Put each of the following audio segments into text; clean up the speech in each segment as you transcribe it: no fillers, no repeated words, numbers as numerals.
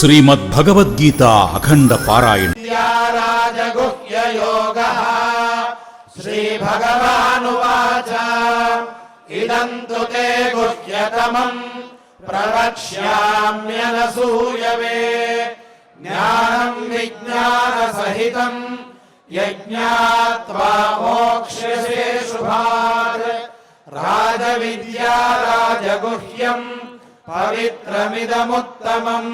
శ్రీమద్భగవద్గీత అఖండ పారాయణ. రాజగుహ్య యోగః శ్రీభగవానువాచ ఇదం తు తే గుహ్యతమం ప్రవక్ష్యామ్యనసూయవే జ్ఞానం విజ్ఞానసహితం యజ్ఞాత్వా మోక్ష్యసే శుభాత్. రాజవిద్యా రాజగుహ్యం పవిత్రమిదముత్తమం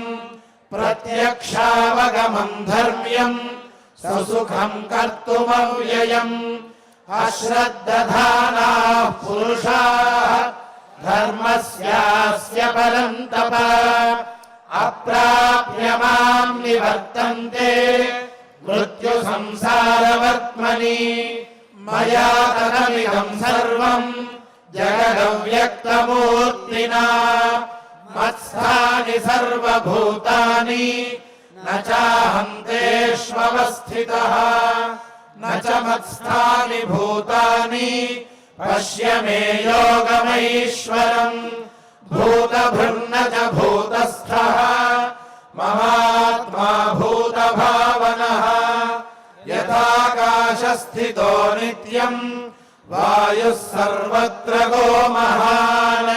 ప్రత్యక్షావగమం ధర్మ్యం సుసుఖం కర్తుమవ్యయం. అశ్రద్ధధానాః పురుషాః ధర్మస్యాస్య పరం తప అప్రాప్య మాం నివర్తంతే మృత్యు సంసారవర్త్మని. మయా తదమిదం సర్వం జగదవ్యక్తమూర్తినా మత్స్థాని సర్వభూతాని న చాహం తేష్వస్థితః న చ మత్స్థాని భూతాని పశ్య మే యోగమైశ్వరం. భూతభృన్న చ భూతస్థః మమాత్మా భూతభావనః. యథాకాశస్థితో నిత్యం వాయుః సర్వత్ర గో మహాన్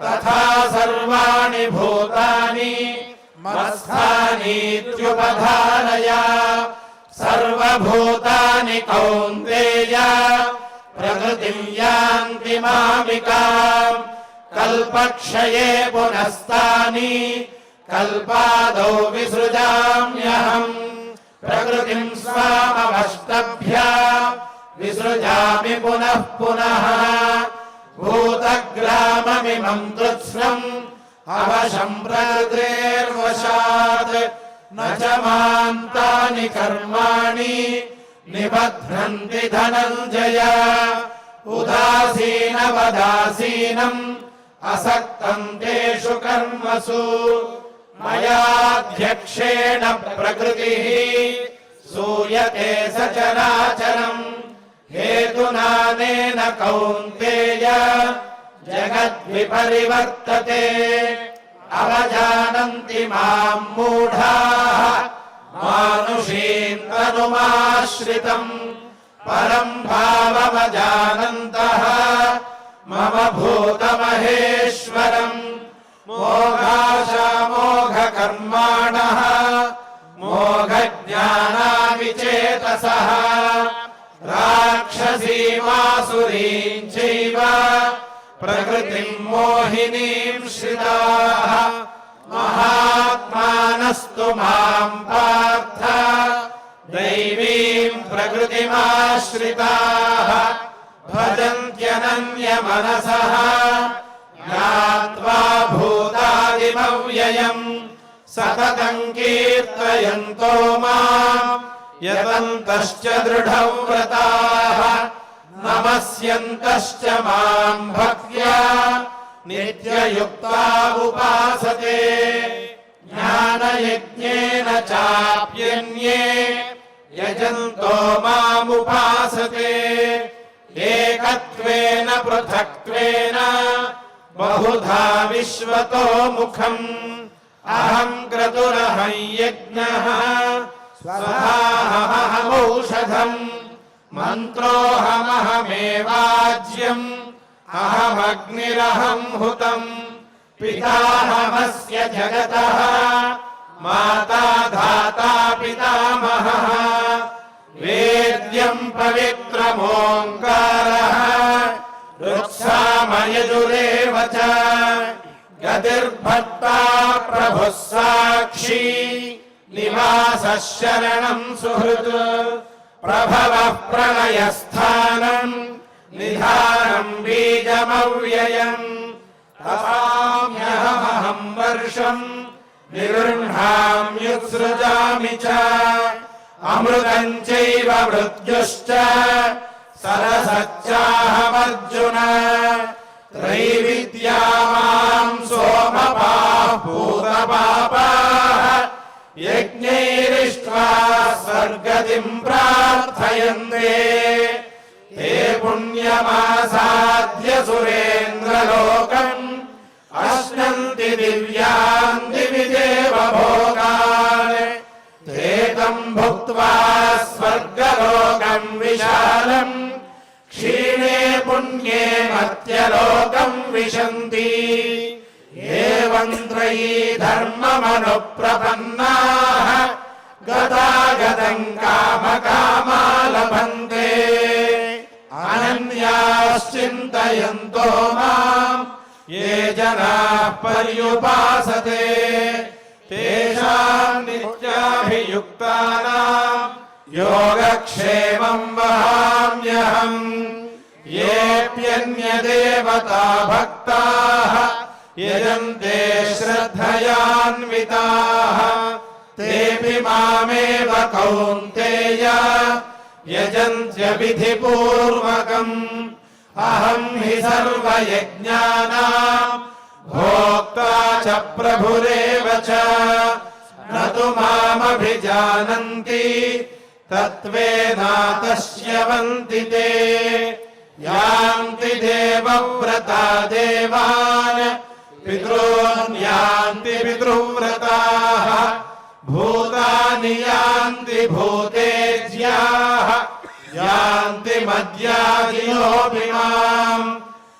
తథా సర్వాణి భూతాని మత్స్థానీత్యుపధారయ. సర్వభూతాని కౌంతేయ ప్రకృతిం యాంతి మామికాం. కల్పక్షయే పునస్తాని కల్పాదౌ విసృజామ్యహం. ప్రకృతిం స్వామవష్టభ్య విసృజామి పునః పునః. భూతగ్రామమిమం కృత్స్నం అవశం ప్రకృతేర్వశాత్. న చ మాం తాని కర్మాణి నిబధ్నంతి ధనంజయ. ఉదాసీనవదాసీనం అసక్తం తేషు కర్మసు. మయాధ్యక్షేణ ప్రకృతిః సూయతే సచరాచరం. హేతునానేన కౌంతేయ జగద్విపరివర్తతే. అవజానంతి మాం మూఢాః మానుషీం తనుమాశ్రితం. పరం భావమజానంతః మమ భూతమహేశ్వరం. మోఘాశామోఘకర్మాణః మోఘజ్ఞానావిచేతసః. రాక్షసీమాసురీం చైవ ప్రకృతిం మోహినీం శ్రితాః. మహాత్మానస్తు మాం పార్థ దైవీం ప్రకృతిమాశ్రితాః. భజంత్యనన్యమనసః జ్ఞాత్వా భూతాదిమవ్యయం. సతతం కీర్తయంతో మాం యతంతశ్చ దృఢం వ్రతాః. నమస్యంతశ్చ మాం భక్త్యా నిత్యయుక్తా ఉపాసతే. జ్ఞానయజ్ఞేన చాప్యన్యే యజంతో మాముపాసతే. ఏకత్వేన పృథక్త్వేన బహుధా విశ్వతో ముఖం. అహం క్రతురహం యజ్ఞః స్వధాహమహమౌషధం. మంత్రోహమహమేవాజ్యం అహమగ్నిరహం హుతం. పితాహమస్య జగతః మాతా ధాతా పితామహః. వేద్యం పవిత్రమోంకారః రుక్సామయజురేవ చ. గతిర్భర్తా ప్రభుః సాక్షి నివాసః శరణం సుహృద్. ప్రభవః ప్రళయస్థానం నిధానం బీజమవ్యయం. తథామ్యహమహం వర్షం నిగృహ్ణామ్యుత్సృజామి చ. అమృతం చైవ మృత్యుశ్చ సరసచ్చాహమర్జున. త్రైవిద్యా మాం సోమపాః భూతపాపాః. యజ్ఞైరిష్ట్వా స్వర్గతిం ప్రార్థయంతే. ते पुण्यमासाद्य सुरेन्द्रलोकम् अष्ट अश्नन्ति दिव्यान् दिवि देवभोगान् ते तं भुक्त्वा स्वर्गलोकं विशालम् क्षीणे पुण्ये मर्त्यलोकं विशन्ति एवं त्रयी धर्ममनुप्रपन्नाः गदागदं कामकामा लभन्ते अनन्याश्चिन्तयन्तो माम् ये जनाः पर्युपासते तेषां नित्याभियुक्तानां योगक्षेमं वहाम्यहम् येऽप्यन्यदेवता भक्ताः यजन्ते श्रद्धयान्विताः तेऽपि मामेव कौन्तेय यजन्त्यविधिपूर्वकम् अहं हि सर्वयज्ञानां भोक्ता च प्रभुरेव च न तु मामभिजानन्ति तत्त्वेनातश्यवन्ति ते यान्ति देवव्रता देवान् पितॄन् यान्ति पितृव्रताः भूतानि यान्ति भूतेज्याः यान्ति मद्यादियोऽपि माम्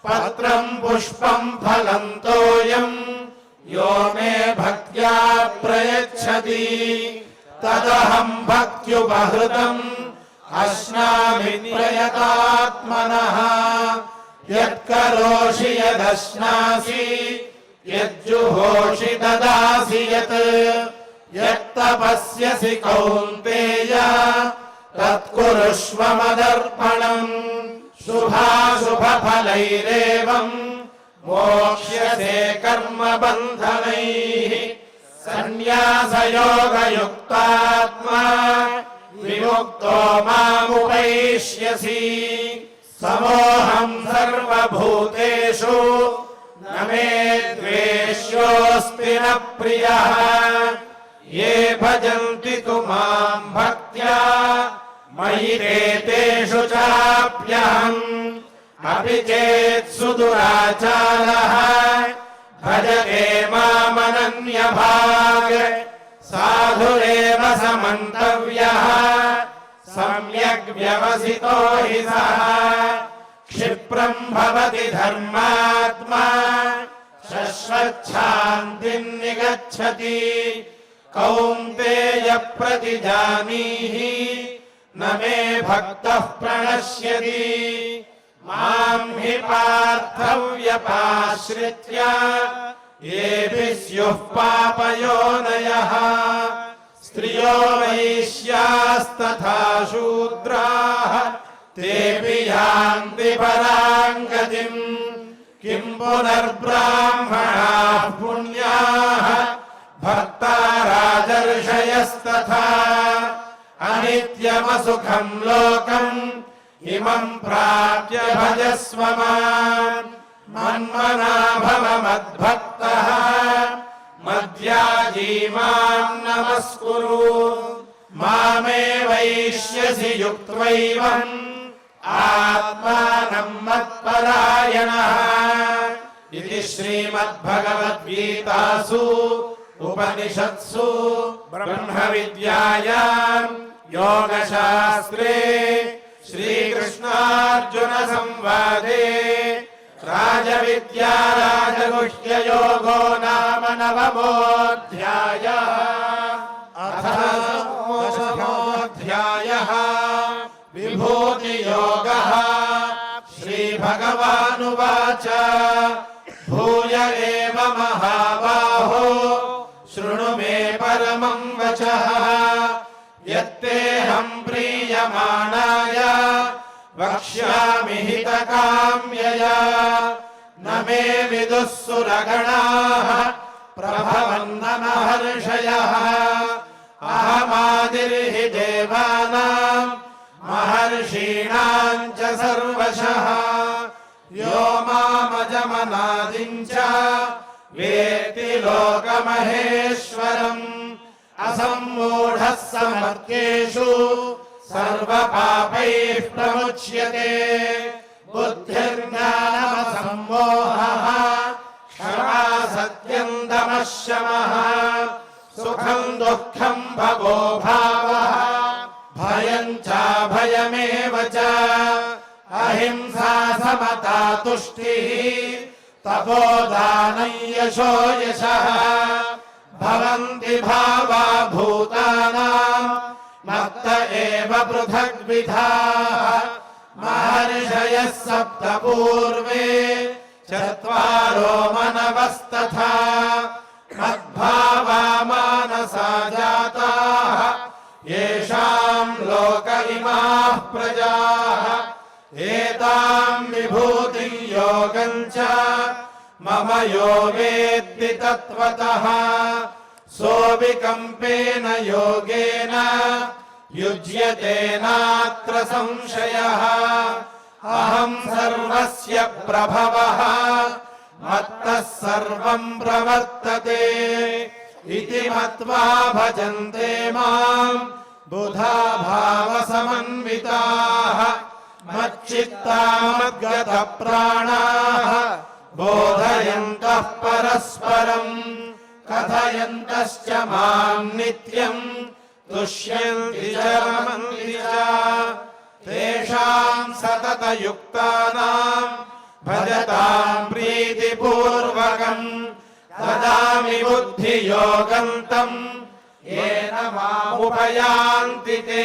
पत्रम् पुष्पम् फलम् तोयम् यो मे भक्त्या प्रयच्छति तदहम् भक्त्युपहृतम् अश्नामि प्रयतात्मनः यत्करोषि यदश्नासि यज्जुहोषि ददासि यत् यत्तपस्यसि कौन्तेय तत्कुरुष्व मदर्पणम् शुभाशुभफलैरेवम् मोक्ष्यसे कर्मबन्धनैः सन्न्यासयोगयुक्तात्मा विमुक्तो मामुपैष्यसि समोऽहम् सर्वभूतेषु न मे द्वेष्योऽस्ति न प्रियः ये भजन्ति तु माम् भक्त्या मयि ते तेषु चाप्यहम् अपि चेत् सुदुराचारः भजते मामनन्यभाक् साधुरेव समन्तव्यः सम्यग् व्यवसितो हि सः क्षिप्रम् भवति धर्मात्मा शश्वच्छान्तिम् निगच्छति कौन्तेय प्रतिजानीहि न मे भक्तः प्रणश्यति माम् हि पार्थव्यपाश्रित्य येऽपि स्युः पापयोनयः स्त्रियो वैश्यास्तथा शूद्राः तेऽपि यान्ति पराम् गतिम् किम् पुनर्ब्राह्मणाः पुण्याः भक्ता राजर्षयस्तथा अनित्यमसुखम् लोकम् इमम् प्राप्य भजस्व माम् मन्मना भव मद्भक्तः मद्याजी माम् नमस्कुरु मामे वैष्यसि युक्त्वैवम् आत्मानम् मत्परायणः इति श्रीमद्भगवद्गीतासु उपनिषत्सु ब्रह्मविद्यायाम् योगशास्त्रे श्रीकृष्णार्जुनसंवादे राजविद्या राजगुह्ययोगो नाम नवमोऽध्यायः अथ दशमोऽध्यायः विभूतियोगः श्रीभगवानुवाच भूय एव महाबाहो शृणु मे परमं वचः यत्तेऽहं प्रीयमाणाय वक्ष्यामि हितकाम्यया न मे विदुः सुरगणाः प्रभवन्न महर्षयः अहमादिर्हि देवानां महर्षीणां च सर्वशः यो मामजमनादिं च वेत्ति लोकमहेश्वरम् असम्मूढः समर्थ्येषु सर्वपापैः प्रमुच्यते बुद्धिर्ज्ञानमसम्मोहः क्षमा सत्यन्तमः शमः सुखं दुःखं भवो भावः भयं चाभयमेव च अहिंसा समता तुष्टिः तपोदानं यशो यशः भवन्ति भावा भूतानां मत्त एव पृथग्विधाः महर्षयः सप्त पूर्वे चत्वारो मनवस्तथा मद्भावा मानसा जाताः येषां लोक इमाः प्रजाः एतां विभूतिं योगं च मम यो वेत्ति तत्त्वतः सोऽविकम्पेन योगेन युज्यते नात्र संशयः अहं सर्वस्य प्रभवः मत्तः सर्वं प्रवर्तते इति मत्वा भजन्ते मां बुधा भावसमन्विताः मच्चित्ता मद्गतप्राणाः बोधयन्तः परस्परं कथयन्तश्च मां नित्यं तुष्यन्ति च रमन्ति च तेषां सततयुक्तानां भजतां प्रीतिपूर्वकं ददामि बुद्धियोगं तं येन मामुपयान्ति ते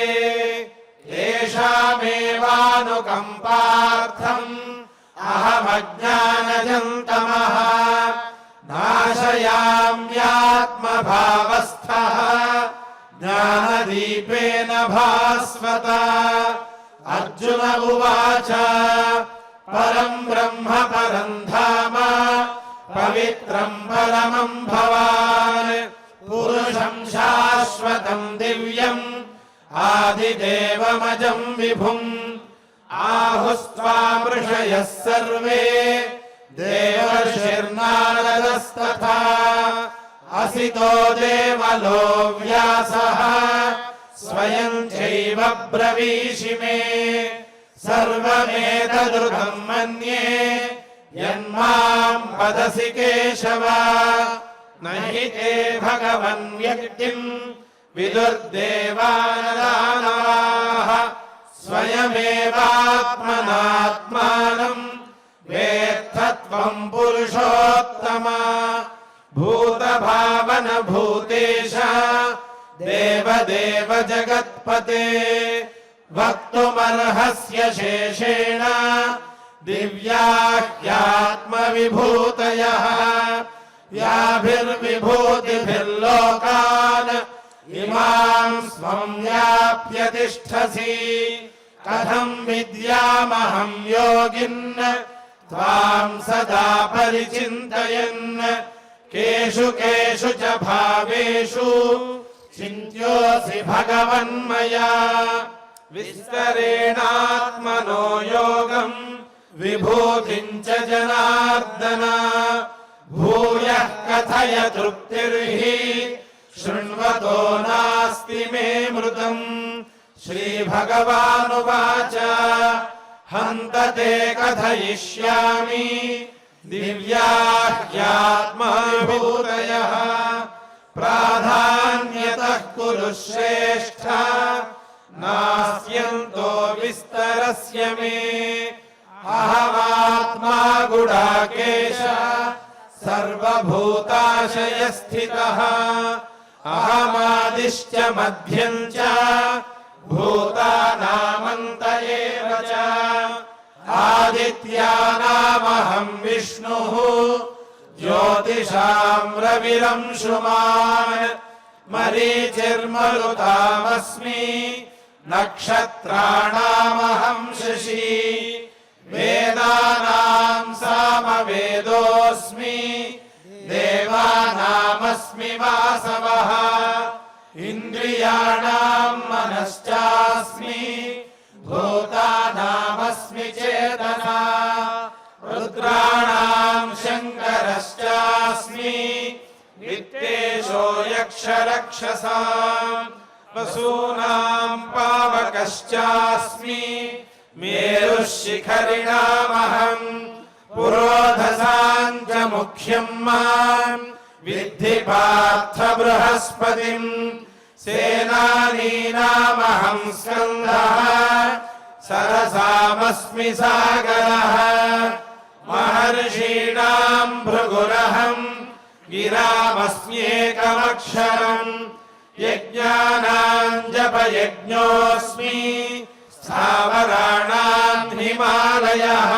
तेषामेवानुकम्पार्थम् अहमज्ञानजन्तमः नाशयाम्यात्मभावस्थः ज्ञानदीपेन भास्वता अर्जुन उवाच परं ब्रह्म परं धाम पवित्रं परमं भवान् पुरुषं शाश्वतं दिव्यम् आदिदेवमजं विभुम् आहुस्त्वां ऋषयः सर्वे देवर्षिर्नारदस्तथा असितो देवलो व्यासः स्वयं चैव ब्रवीषि मे सर्वमेतदृतं मन्ये यन्मां वदसि केशव न हि ते भगवन् व्यक्तिं विदुर्देवानदानवाः स्वयमेवात्मनात्मानं वेत्थत्वं पुरुषोत्तम भूतभावन भूतेश देवदेव जगत्पते वक्तुमर्हस्य शेषेण दिव्या ह्यात्मविभूतयः याभिर्विभूतिभिर्लोकान् इमां स्वं व्याप्य तिष्ठसि कथं विद्यामहं योगिन् त्वां सदा परिचिन्तयन् केषु केषु च भावेषु चिन्त्योऽसि भगवन्मया विस्तरेणात्मनो योगं विभूतिं च जनार्दन भूयः कथय तृप्तिर्हि शृण्वतो नास्ति मे मृतम् श्रीभगवानुवाच हन्त ते कथयिष्यामि दिव्या ह्यात्मविभूतयः प्राधान्यतः कुरु श्रेष्ठ नास्यन्तो विस्तरस्य मे अहमात्मा गुडाकेश सर्वभूताशयस्थितः अहमादिश्च मध्यं च भूतानामन्त एव च आदित्यानामहं विष्णुः ज्योतिषां रविरंशुमान् मरीचिर्मरुतामस्मि नक्षत्राणामहं शशी वेदानां सामवेदोऽस्मि देवानामस्मि वासवः इन्द्रियाणां मनश्चास्मि भूतानामस्मि चेतना रुद्राणां शङ्करश्चास्मि वित्तेशो यक्षरक्षसां वसूनां पावकश्चास्मि मेरुः शिखरिणामहं पुरोधसाम् च मुख्यम् माम् विद्धि पार्थ बृहस्पतिम् सेनानीनामहं स्कन्दः सरसामस्मि सागरः महर्षीणाम् भृगुरहम् गिरामस्म्येकमक्षरम् यज्ञानाम् जपयज्ञोऽस्मि स्थावराणाम् हिमालयः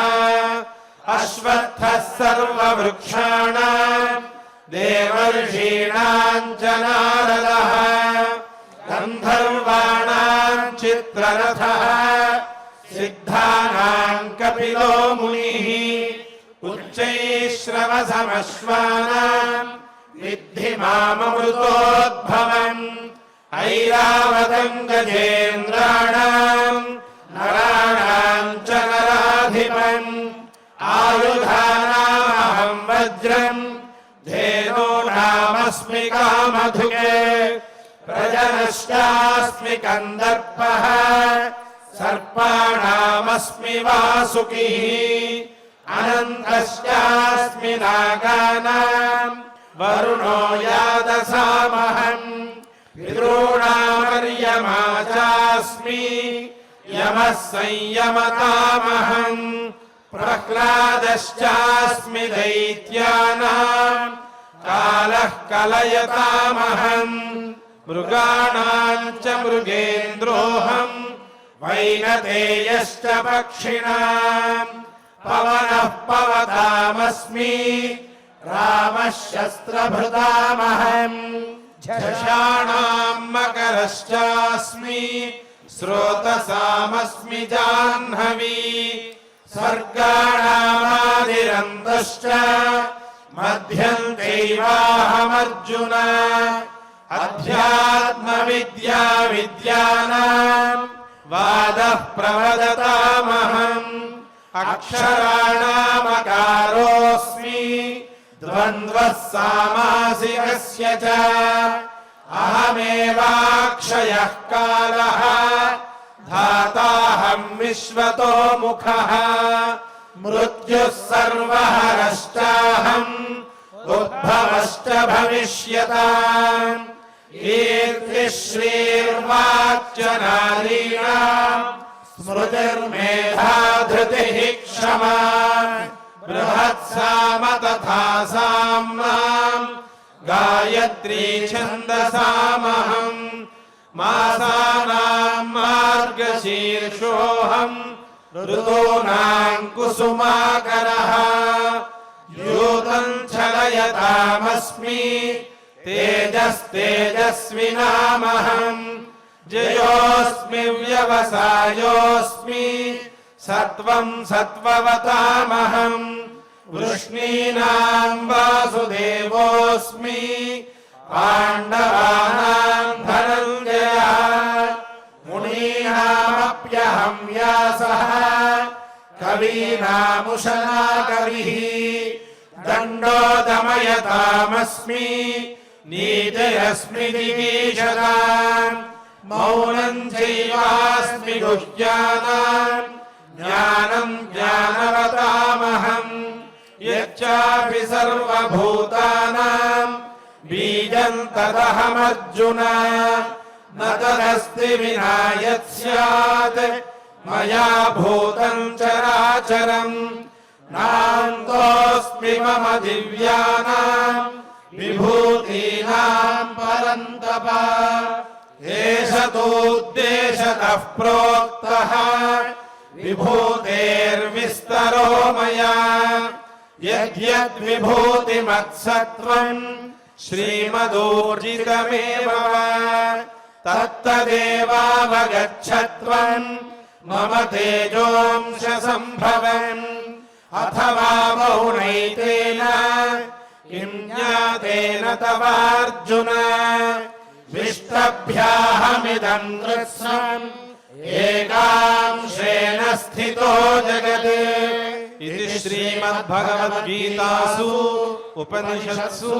अश्वत्थः सर्ववृक्षाणाम् देवर्षीणाम् च नारदः गन्धर्वाणाम् चित्ररथः सिद्धानाम् कपिलो मुनिः उच्चैश्रवसमश्वानाम् विद्धि माममृतोद्भवम् ऐरावतम् गजेन्द्राणाम् नराणाम् च नराधिपम् आयुधानामहं वज्रम् धेनूनामस्मि कामधुके प्रजनश्चास्मि कन्दर्पः सर्पाणामस्मि वासुकिः अनन्तश्चास्मि नागानाम् वरुणो यादसामहम् पितॄणामर्यमा चास्मि यमः संयमतामहम् प्रह्लादश्चास्मि दैत्यानाम् कालः कलयतामहम् मृगाणाम् च मृगेन्द्रोऽहम् वैनतेयश्च पक्षिणाम् पवनः पवतामस्मि रामः शस्त्रभृतामहम् झषाणाम् मकरश्चास्मि स्रोतसामस्मि जाह्नवी स्वर्गाणामादिरन्तश्च मध्यम् दैवाहमर्जुन अध्यात्मविद्या विद्यानाम् वादः प्रवदतामहम् अक्षराणामकारोऽस्मि द्वन्द्वः सामासिकस्य च अहमेवाक्षयः कालः धाताहं विश्वतो मुखः मृत्युः सर्वहरश्चाहम् उद्भवश्च भविष्यताम् कीर्तिः श्रीर्वाक्च नारीणाम् स्मृतिर्मेधा धृतिः क्षमा बृहत्साम तथा साम्नाम् गायत्री छन्दसामहम् मासानाम् मार्गशीर्षोऽहम् ऋतूनाम् कुसुमाकरः यूतम् छलयतामस्मि तेजस्तेजस्विनामहम् जयोऽस्मि व्यवसायोऽस्मि सत्त्वम् सत्त्ववतामहम् वृष्णीनाम् वासुदेवोऽस्मि पाण्डवानाम् धनञ्जयः मुनीनामप्यहं व्यासः कवीनामुशना कविः दण्डो दमयतामस्मि नीतिरस्मि दिगीषताम् मौनम् चैवास्मि गुह्यानाम् ज्ञानम् ज्ञानवतामहम् यच्चापि सर्वभूतानाम् बीजम् तदहमर्जुन न तदस्ति विना यत् स्यात् मया भूतम् चराचरम् नान्तोऽस्मि मम दिव्यानाम् विभूतीनाम् परन्तप एष तोद्देशतः प्रोक्तः विभूतेर्विस्तरो मया यद्यद्विभूतिमत्सत्त्वम् श्रीमदूर्जितमेव तत्तदेवावगच्छत्वम् मम तेजोंशसम्भवम् अथवा बहुनैतेन किं ज्ञातेन तवार्जुन विष्टभ्याहमिदम् कृत्स्नम् एकांशेन स्थितो जगत् इति श्रीमद्भगवद्गीतासु उपनिषत्सु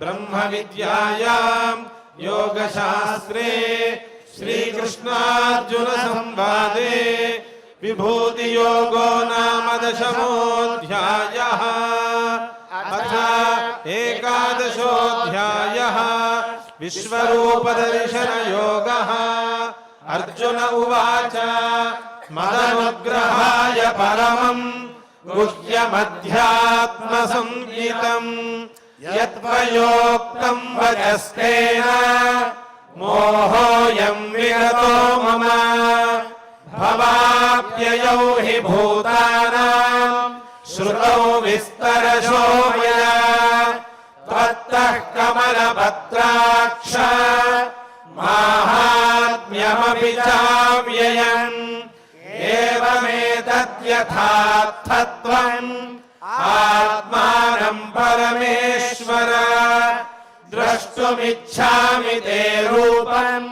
ब्रह्मविद्यायाम् योगशास्त्रे श्रीकृष्णार्जुन संवादे विभूतियोगो नाम दशमोऽध्यायः अथ एकादशोऽध्यायः विश्वरूपदर्शनयोगः अर्जुन उवाच मदनुग्रहाय परमं गुह्यमध्यात्मसंज्ञितम् यत्त्वयोक्तं वचस्तेन मोहोऽयं विगतो मम भवाप्ययौ हि भूतानां श्रुतौ विस्तरशो मया त्वत्तः कमलपत्राक्ष माहात्म्यमपि चाव्ययम् एवमेतद्यथार्थत्वम् आत्मानं परमेश्वर द्रष्टुमिच्छामि ते रूपम्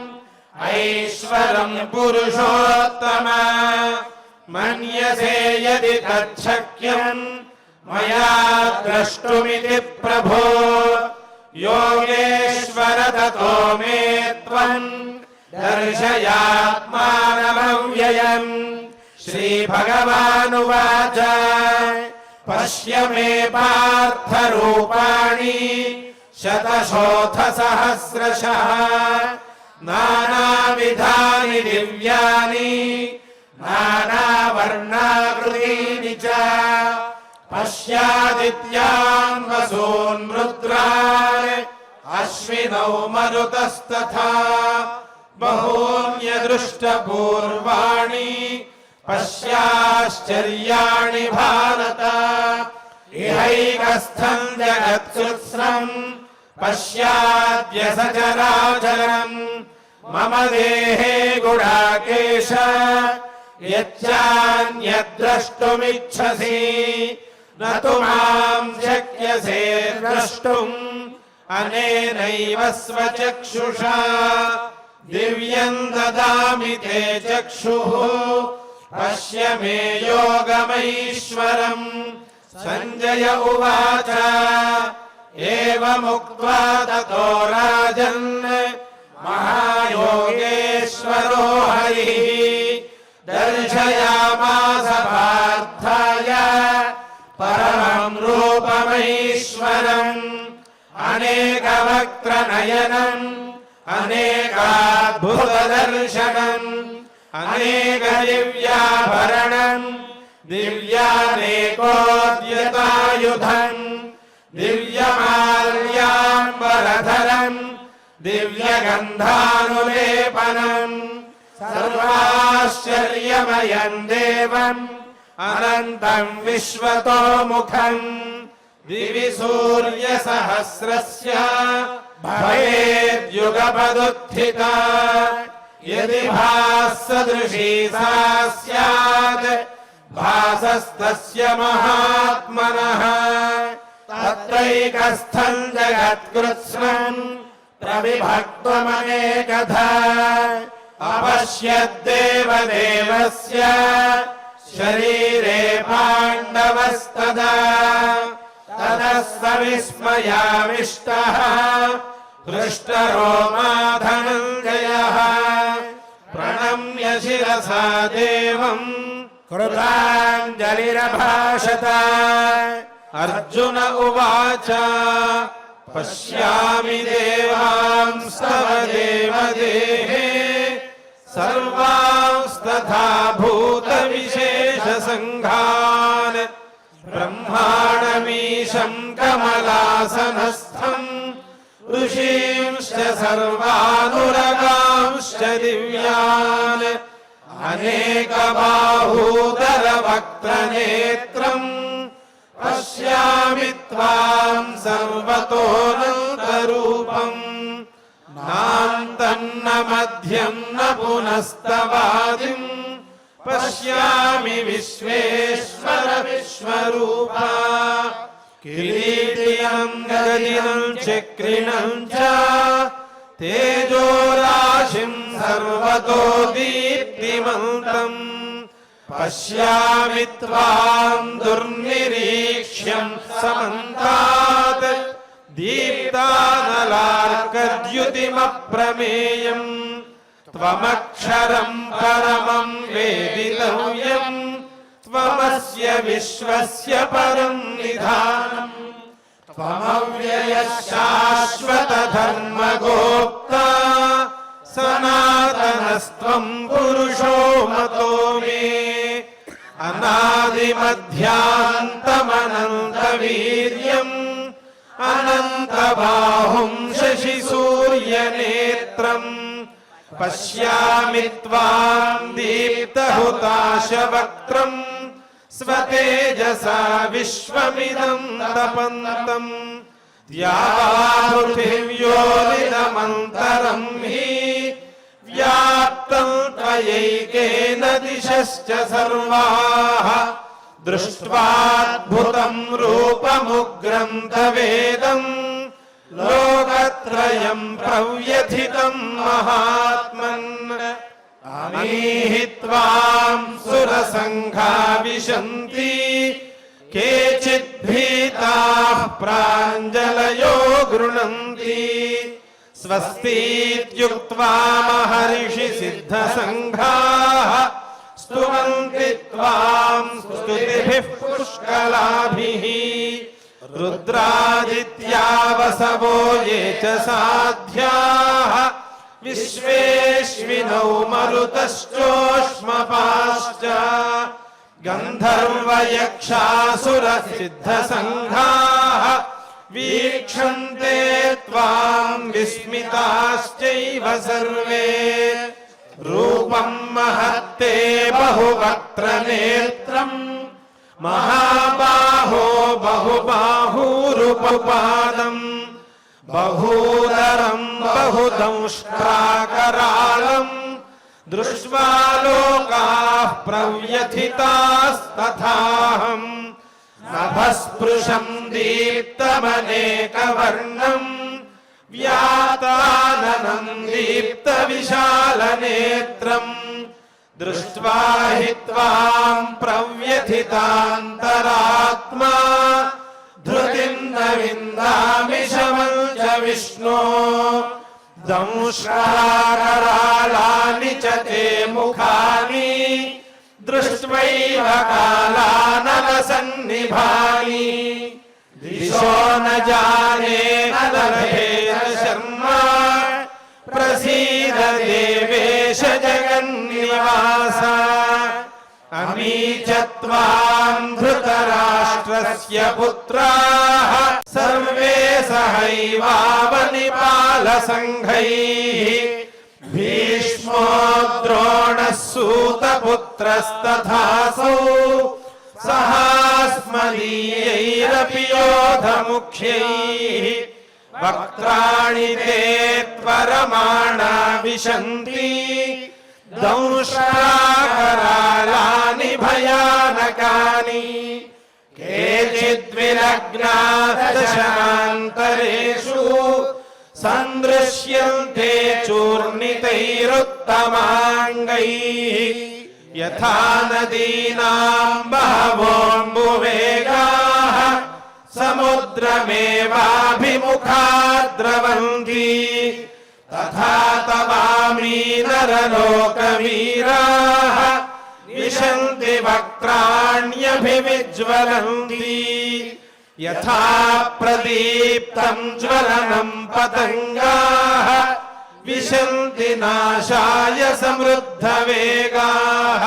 ऐश्वरं पुरुषोत्तम मन्यसे यदि तच्छक्यं मया द्रष्टुमिति प्रभो योगेश्वर ततो मे त्वं दर्शयात्मानमव्ययम् श्रीभगवानुवाच पश्य मे पार्थरूपाणि शतशोथसहस्रशः नानाविधानि दिव्यानि नानावर्णाकृतीनि च पश्यादित्यान् वसून् रुद्रान् अश्विनौ मरुतस्तथा बहून्यदृष्टपूर्वाणि पश्याश्चर्याणि भारत इहैकस्थं जगत्कृत्स्नम् पश्याद्य सचराचरम् मम देहे गुडाकेश यच्चान्यद्द्रष्टुमिच्छसि न तु मां शक्यसे द्रष्टुम् अनेनैव स्वचक्षुषा दिव्यं ददामि ते चक्षुः पश्य मे योगमैश्वरम् सञ्जय उवाच एवमुक्त्वा ततो राजन् महायोगेश्वरो हरिः दर्शयामास पार्थाय परमं रूपमैश्वरम् अनेकवक्त्रनयनम् अनेकाद्भुतदर्शनम् अनेकदिव्याभरणम् दिव्यानेकोद्यतायुधम् दिव्यमाल्याम्बरधरम् दिव्यगन्धानुलेपनम् सर्वाश्चर्यमयम् देवम् अनन्तम् विश्वतोमुखम् दिवि सूर्यसहस्रस्य भवेद्युगपदुत्थिता यदि भासदृशी सा स्यात् भासस्तस्य महात्मनः तत्रैकस्थं जगत्कृत्स्नम् प्रविभक्त्वमनेकधा अपश्यद्देवदेवस्य शरीरे पाण्डवस्तदा ततः स विस्मयाविष्टः हृष्टरोमा धनञ्जयः प्रणम्य शिरसा देवम् कृताञ्जलिरभाषत अर्जुन उवाच पश्यामि देवांस्तव देवदेहे सर्वांस्तथा भूतविशेषसङ्घान् ब्रह्माणमीशं कमलासनस्थम् ऋषींश्च सर्वानुरगांश्च दिव्यान् अनेकबाहूदरवक्त्रनेत्रम् पश्यामि त्वां सर्वतोऽनन्तरूपम् नान्तन्न मध्यं न पुनस्तवादिम् पश्यामि विश्वेश्वर विश्वरूपा किरीटिनं गदिनं चक्रिणं च तेजोराशिं सर्वतो दीप्तिमन्तम् पश्यामि त्वां दुर्निरीक्ष्यं समन्तात् दीप्तानलार्कद्युतिमप्रमेयम् త్వమక్షరం పరమం వేదితవ్యం త్వమస్య విశ్వస్య పరం నిధానం త్వమవ్యయః శాశ్వత ధర్మగోప్తా సనాతనస్త్వం పురుషో మతో మే అనాదిమధ్యాంతమనంతవీర్యం అనంతబాహుం శశిసూర్యనేత్రం పశ్యామి త్వాం దీప్తహుతాశవక్త్రం స్వతేజసా విశ్వమిదం తపంతం పృథివ్యోనిదమంతరం హి వ్యాప్తం త్వయైకేన దిశశ్చ సర్వాః దృష్ట్వాద్భుతం రూపముగ్రం తవేదం లోకత్రయం ప్రవ్యథితం మహాత్మన్ అమీహి త్వాం సురసంఘా విశంతి కేచిద్ భీతాః ప్రాంజలయో గృణంతి స్వస్తిత్యుక్త్వా మహర్షి సిద్ధసంఘాః స్తువంతి త్వాం స్తుతిభిః పుష్కలాభిః రుద్రాదిత్యా వసవో ఏ చ సాధ్యాః విశ్వేష్వినౌ మరుతశ్చోష్మపాశ్చ గంధర్వయక్షాసుర సిద్ధసంఘాః వీక్షంతే త్వాం విస్మితాశ్చైవ సర్వే రూపం మహత్తే బహువక్త్ర నేత్రం మహాబాహో బహుబాహూరుపపాదం బహూదరం బహుదంష్ట్రాకరాళం దృష్ట్వా లోకాః ప్రవ్యథితాస్తథాహం నభస్పృశం దీప్తమనేకవర్ణం వ్యాతాననం దీప్తవిశాలనేత్రం దృష్ట్వా హి త్వాం ప్రవ్యథితాంతరాత్మా ధృతిం న విందామి శమం చ విష్ణో దంష్ట్రాకరాళాని చ తే ముఖాని దృష్ట్వైవ కాలానలసన్నిభాని దిశో న జానే న లభే న శర్మా ప్రసీద దేవేశ జగన్నివాస అమీ చ త్వాం ధృతరాష్ట్రస్య పుత్రాః సర్వే సహైవావనిపాలసంఘైః భీష్మో ద్రోణः సూతపుత్రస్తథాసౌ సహాస్మదీయైరపి యోధముఖ్యైః వక్త్రాణి తే త్వరమాణా విశంతి దంష్ట్రాకరాళాని భయానకాని కేచిద్విలగ్నా దశాంతరేషు సందృశ్యంతే చూర్ణితైరుత్తమాంగైః యథా నదీనాం బహవోऽంబువేగాః సముద్రమేవాభిముఖా ద్రవంతి తథా తవామీ నరలోకవీరాః విశంతి వక్త్రాణ్యభివిజ్వలంతి యథా ప్రదీప్తం జ్వలనం పతంగాః విశంతి నాశాయ సమృద్ధవేగాః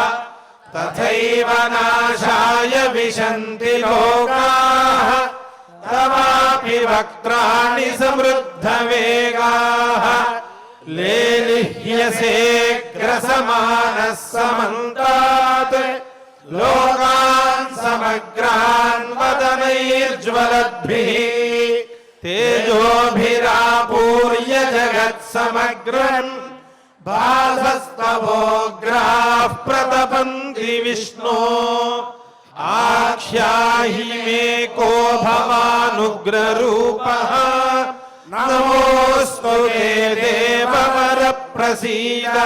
తథైవ నాశాయ విశంతి లోకాః తవాపి వక్త్రాణి సమృద్ధవేగాః లేలిహ్యసేగ్రసమానः సమంతాత్ లోకాన్ సమగ్రాన్ వదనైర్జ్వలద్భిః తేజోభిరాపూర్య జగత్సమగ్రం బాధస్తవోగ్రాః ప్రతపంతి విష్ణో ఆఖ్యాహి మే కో భవానుగ్రరూపః నమోऽస్తు తే దేవవర ప్రసీద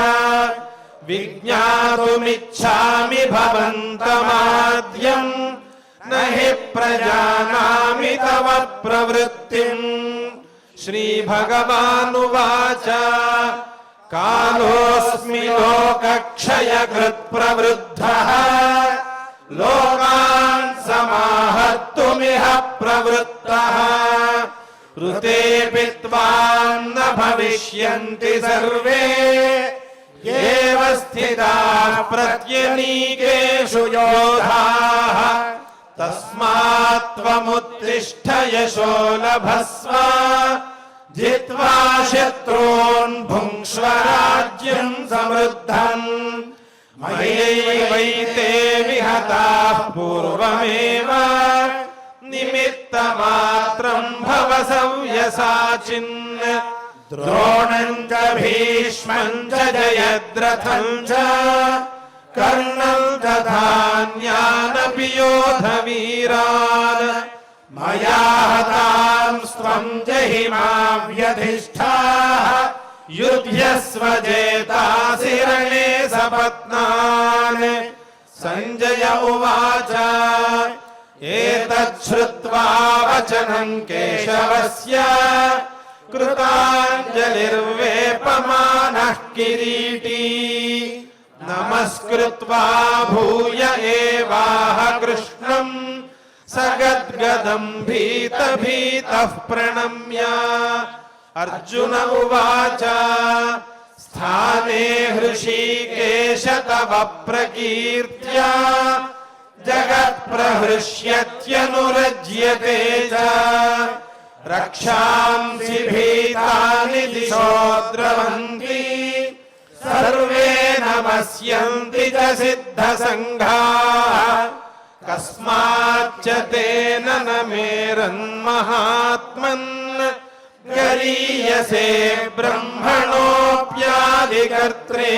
విజ్ఞాతుమిచ్ఛామి భవంతమాద్యం నహి ప్రజానామి తవ ప్రవృత్తిం శ్రీభగవానువాచ कालोऽस्मि लोकक्षयकृत् प्रवृद्धः लोकान् समाहर्तुमिह प्रवृत्तः ऋतेऽपि त्वाम् न भविष्यन्ति सर्वे एव स्थिताः प्रत्यनीकेषु योधाः तस्मात् त्वमुत्तिष्ठ यशो लभस्व जित्वा शत्रून् भुङ्क्ष्व राज्यम् समृद्धम् मयैवैते विहताः पूर्वमेव निमित्तमात्रम् भव सव्यसाचिन् द्रोणम् च भीष्मम् च जयद्रथम् च कर्णम् तथान्यानपि योधवीरान् मया हतांस्त्वम् जहिमा व्यधिष्ठाः युध्यस्व जेतासि रणे सपत्नान् सञ्जय उवाच एतत् श्रुत्वा वचनम् केशवस्य कृताञ्जलिर्वेपमानः किरीटी नमस्कृत्वा भूय एवाह कृष्णम् स गद्गदम् भीतः प्रणम्य अर्जुन उवाच स्थाने हृषीकेश तव प्रकीर्त्या जगत्प्रहृष्यत्यनुरज्यते च रक्षांसि भीतानि दिशो द्रवन्ति सर्वे नमस्यन्ति च सिद्धसङ्घाः कस्माच्च तेन न मेरन्महात्मन् गरीयसे ब्रह्मणोऽप्यादिकर्त्रे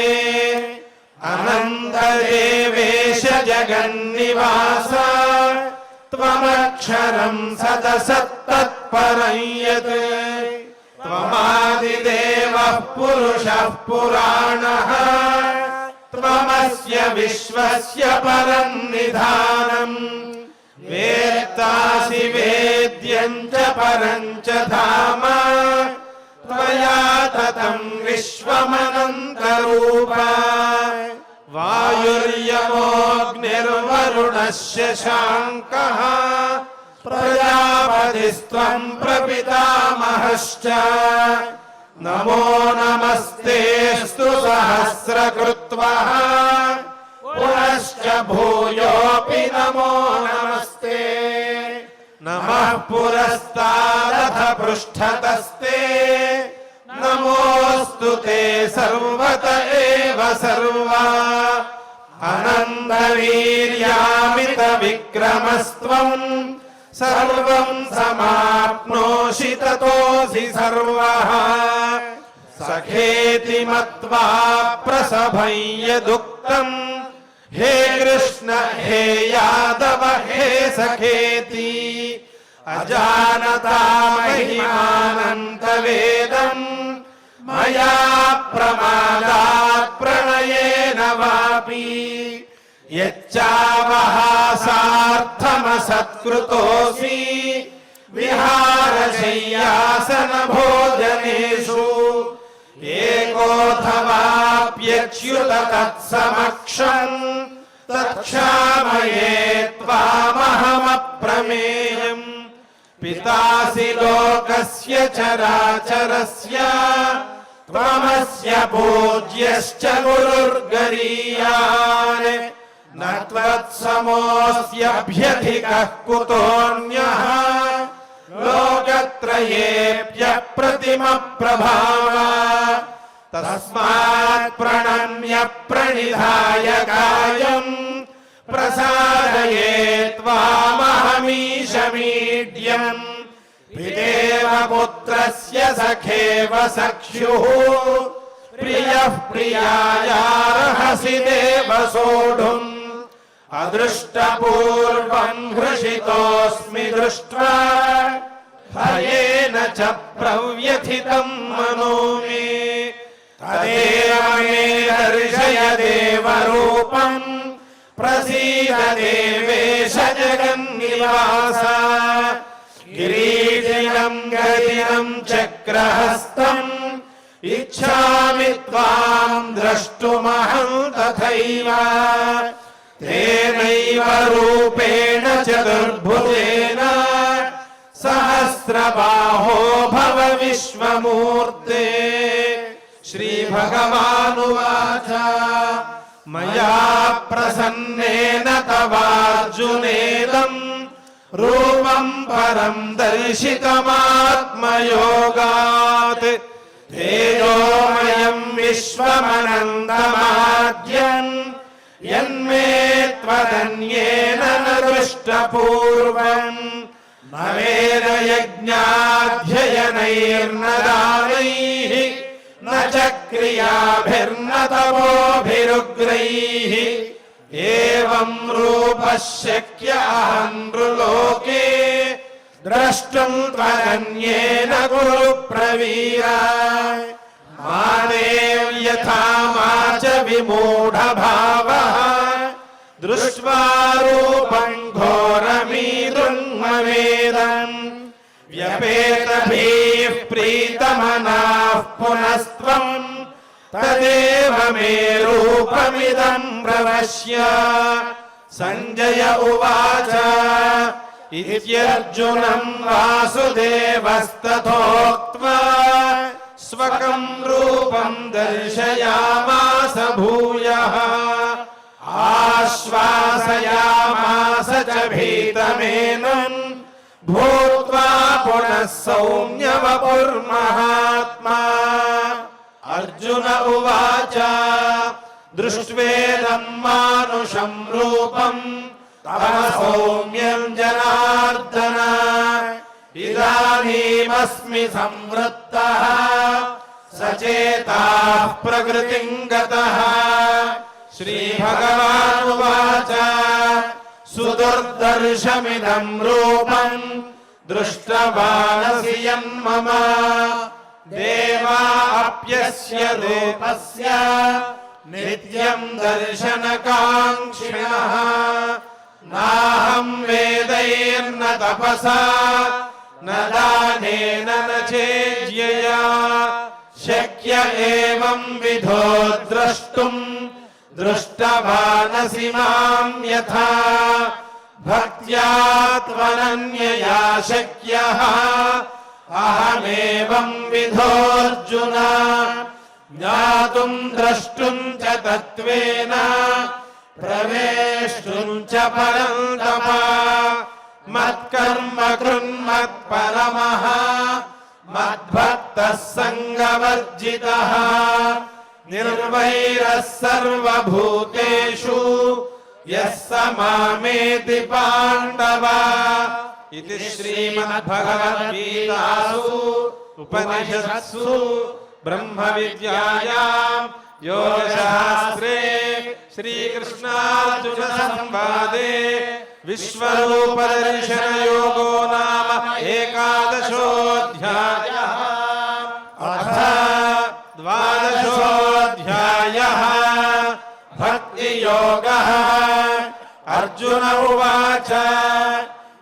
अनन्तदेवेश जगन्निवास त्वमक्षरम् सदसत्तत्परं यत् त्वमादिदेवः पुरुषः पुराणः त्वमस्य विश्वस्य परम् निधानम् वेत्तासि वेद्यम् च परम् च धाम त्वया ततम् विश्वमनन्तरूप वायुर्यमोऽग्निर्वरुणस्य शाङ्कः प्रजापतिस्त्वम् प्रपितामहश्च नमो नमस्तेऽस्तु सहस्रकृत्वः पुनश्च भूयोऽपि नमो नमस्ते नमः पुरस्तादथ पृष्ठतस्ते नमोऽस्तु ते सर्वत एव सर्वा अनन्तवीर्यामितविक्रमस्त्वम् सर्वम् समाप्नोषि ततोऽसि सर्वः सखेति मत्वा प्रसभं यदुक्तम् हे कृष्ण हे यादव हे सखेति अजानता महिमानन्तवेदम् मया प्रमादात् प्रणयेन वापि यच्चावहासार्थमसत्कृतोऽसि विहारशय्यासनभोजनेषु एकोऽथवाप्यच्युत तत्समक्षम् तत्क्षामये त्वामहमप्रमेयम् पितासि लोकस्य चराचरस्य त्वमस्य पूज्यश्च गुरुर्गरीयान् न त्वत्समोऽस्यभ्यधिकः कुतोऽन्यः लोकत्रयेऽप्यप्रतिमप्रभाव तस्मात् प्रणम्य प्रणिधाय कायम् प्रसादये त्वामहमीशमीड्यम् पितेव पुत्रस्य सखेव सख्युः प्रियः प्रियायार्हसि देव सोढुम् अदृष्टपूर्वम् हृषितोऽस्मि दृष्ट्वा भयेन च प्रव्यथितम् मनो मे तदेव मे दर्शय देवरूपम् प्रसीद देवेश जगन्निवास किरीटिनम् गदिनम् चक्रहस्तम् इच्छामि त्वां द्रष्टुमहं तथैव तेनैव रूपेण चतुर्भुजेन सहस्रबाहो भव विश्वमूर्ते। श्रीभगवानुवाच मया प्रसन्नेन तवार्जुनेदं रूपं परं दर्शितमात्मयोगात् तेजोमयं विश्वमनन्तमाद्यं यन्मे त्वदन्येन न दृष्टपूर्वम् न वेदयज्ञाध्ययनैर्न दानैः न च क्रियाभिर्न तपोभिरुग्रैः एवं रूपः शक्य अहं नृलोके द्रष्टुं त्वदन्येन कुरु प्रवीर। मानेव यथा मा च विमूढभावः दृष्ट्वा रूपं घोरमीदृङ्मवेदम् व्यपेतभिः प्रीतमनाः पुनस्त्वं तदेव मे रूपमिदं प्रपश्य। संजय उवाच इत्यर्जुनं वासुदेवस्तथोक्त्वा स्वकं रूपं दर्शयामास भूयः आश्वासयामास च भीतमेनं भूत्वा पुनः सौम्य वपुर्महात्मा। अर्जुन उवाच दृष्ट्वेदं मानुषं रूपं तव सौम्यं जनार्दन इदानीमस्मि संवृत्तः सचेताः प्रकृतिं गतः। श्रीभगवानुवाच सुदुर्दर्शमिदं रूपं दृष्टवानसि यन्मम देवा अप्यस्य रूपस्य नित्यं दर्शनकाङ्क्षिणः नाहं वेदैर्न तपसा न दानेन न चेज्यया शक्य एवं विधो द्रष्टुं दृष्टवानसि मां यथा भक्त्या त्वनन्यया शक्यः अहमेवं विधोऽर्जुन ज्ञातुं द्रष्टुं च तत्त्वेन प्रवेष्टुं च परन्तप मत्कर्म कृन्मत्परमः मद्भक्तः सङ्गवर्जितः निर्वैरः सर्वभूतेषु यः स मामेति पाण्डव। इति श्रीमद्भगवद्गीतासु उपनिषत्सु ब्रह्मविद्यायां योगशास्त्रे श्रीकृष्णार्जुन संवादे विश्वरूपदर्शनयोगो नाम एकादशोऽध्यायः। अथ द्वादशोऽध्यायः भक्तियोगः। अर्जुन उवाच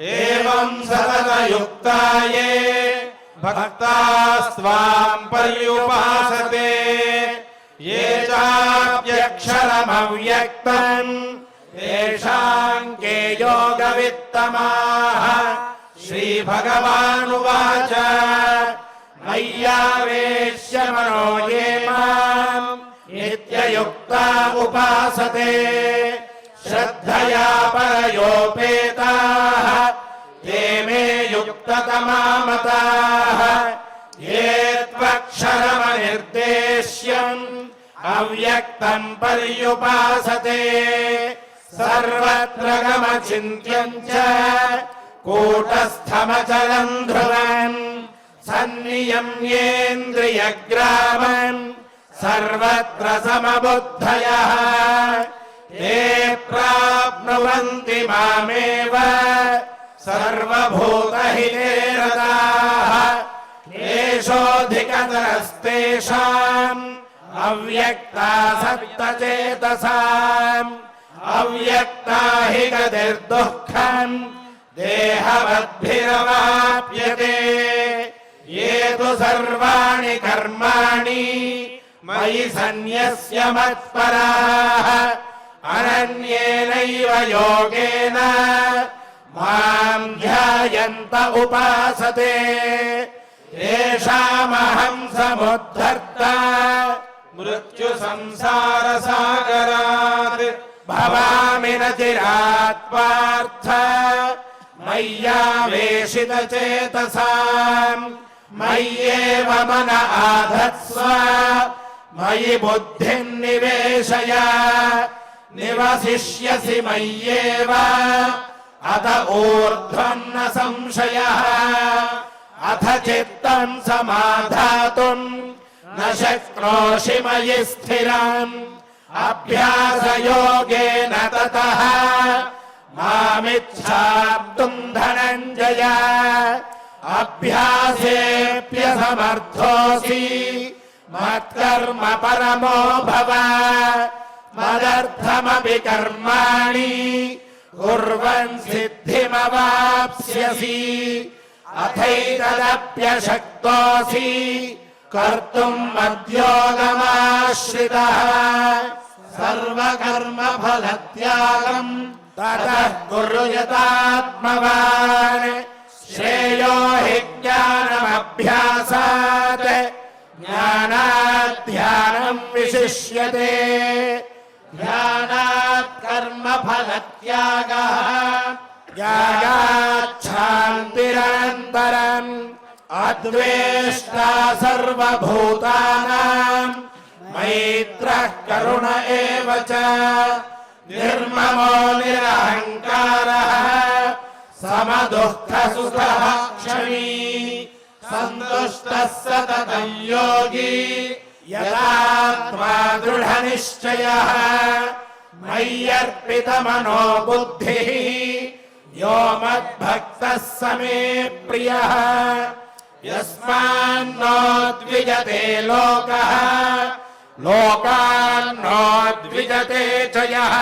एवं सततयुक्ता ये भक्तास्त्वां पर्युपासते ये चाप्यक्षरमव्यक्तं तेषां के योगवित्तमाः। श्रीभगवानुवाच मय्यावेश्य मनो ये मां नित्ययुक्ता उपासते श्रद्धया परयोपेताः ते मे युक्ततमा मताः। ये त्वक्षरमनिर्देश्यम् अव्यक्तं पर्युपासते सर्वत्र गमचिन्त्यं च कूटस्थमचलं ध्रुवम् सन्नियम्येन्द्रियग्रामम् सर्वत्र समबुद्धयः ते प्राप्नुवन्ति मामेव सर्वभूतहिते रताः। क्लेशोऽधिकतरस्तेषाम् अव्यक्तासक्तचेतसाम् अव्यक्ता हि गतिर्दुःखम् देहवद्भिरवाप्यते ये तु सर्वाणि సర్వకర్మాణి మయి సన్యస్య మత్పరాః అనన్యేనైవ యోగేన మాం ధ్యాయంత ఉపాసతే తేషామహం సముద్ధర్తా మృత్యు సంసార సాగరాత్ భవామి న చిరాత్ పార్థ మయ్యావేశిత చేతసాం మయ్యేవ మన ఆధత్స్వ మయి బుద్ధిం నివేశయ నివసిష్యసి మయ్యేవ అత ఊర్ధ్వం న సంశయః అథ చిత్తం సమాధాతుం న శక్నోషి మయి స్థిరం అభ్యాసయోగేన తతః మామిచ్ఛాప్తుం ధనంజయ అభ్యాసేప్యసమర్థోసి మత్కర్మ పరమో భవ మదర్థమపి కర్మాణి కుర్వన్ సిద్ధిమవాప్స్యసి అథైతదప్యశక్తోసి కర్తుం మద్యోగమాశ్రితః సర్వకర్మ ఫలత్యాగం తతః కురు యతాత్మవాన్ శ్రేయో హి జ్ఞానమభ్యాసాత్ జ్ఞానాత్ ధ్యానం విశిష్యతే ధ్యానాత్ కర్మ ఫలత్యాగః జ్ఞానాత్ శాంతిరనంతరం అద్వేష్టా సర్వభూతానాం మైత్రః కరుణ ఏవ చ నిర్మమో నిరహంకారః సమదుఃఖసుఖః క్షమీ సంతుష్టः సతతం యోగి యదాత్మా దృఢనిశ్చయः మయ్యర్పితమనో బుద్ధిః యో మద్భక్తः స మే ప్రియः యస్మాన్నో ద్విజతే లోకః లోకాన్నో ద్విజతే చ యః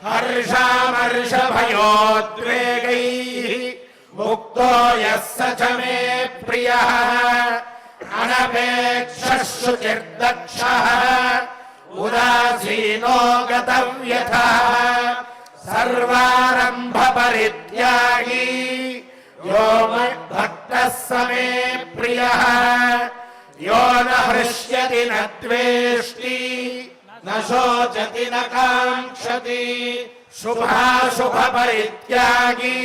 హర్షామర్షభయోద్వేగైః ముక్తో యస్స చ మే ప్రియః అనపేక్షः శుచిర్దక్షः ఉదాసీనో గతవ్యథः సర్వారంభ పరిత్యాగీ యో మద్భక్తः స మే ప్రియः యో న హృష్యతి న ద్వేష్టి న శోచతి న కాంక్షతి శుభాశుభ పరిత్యాగీ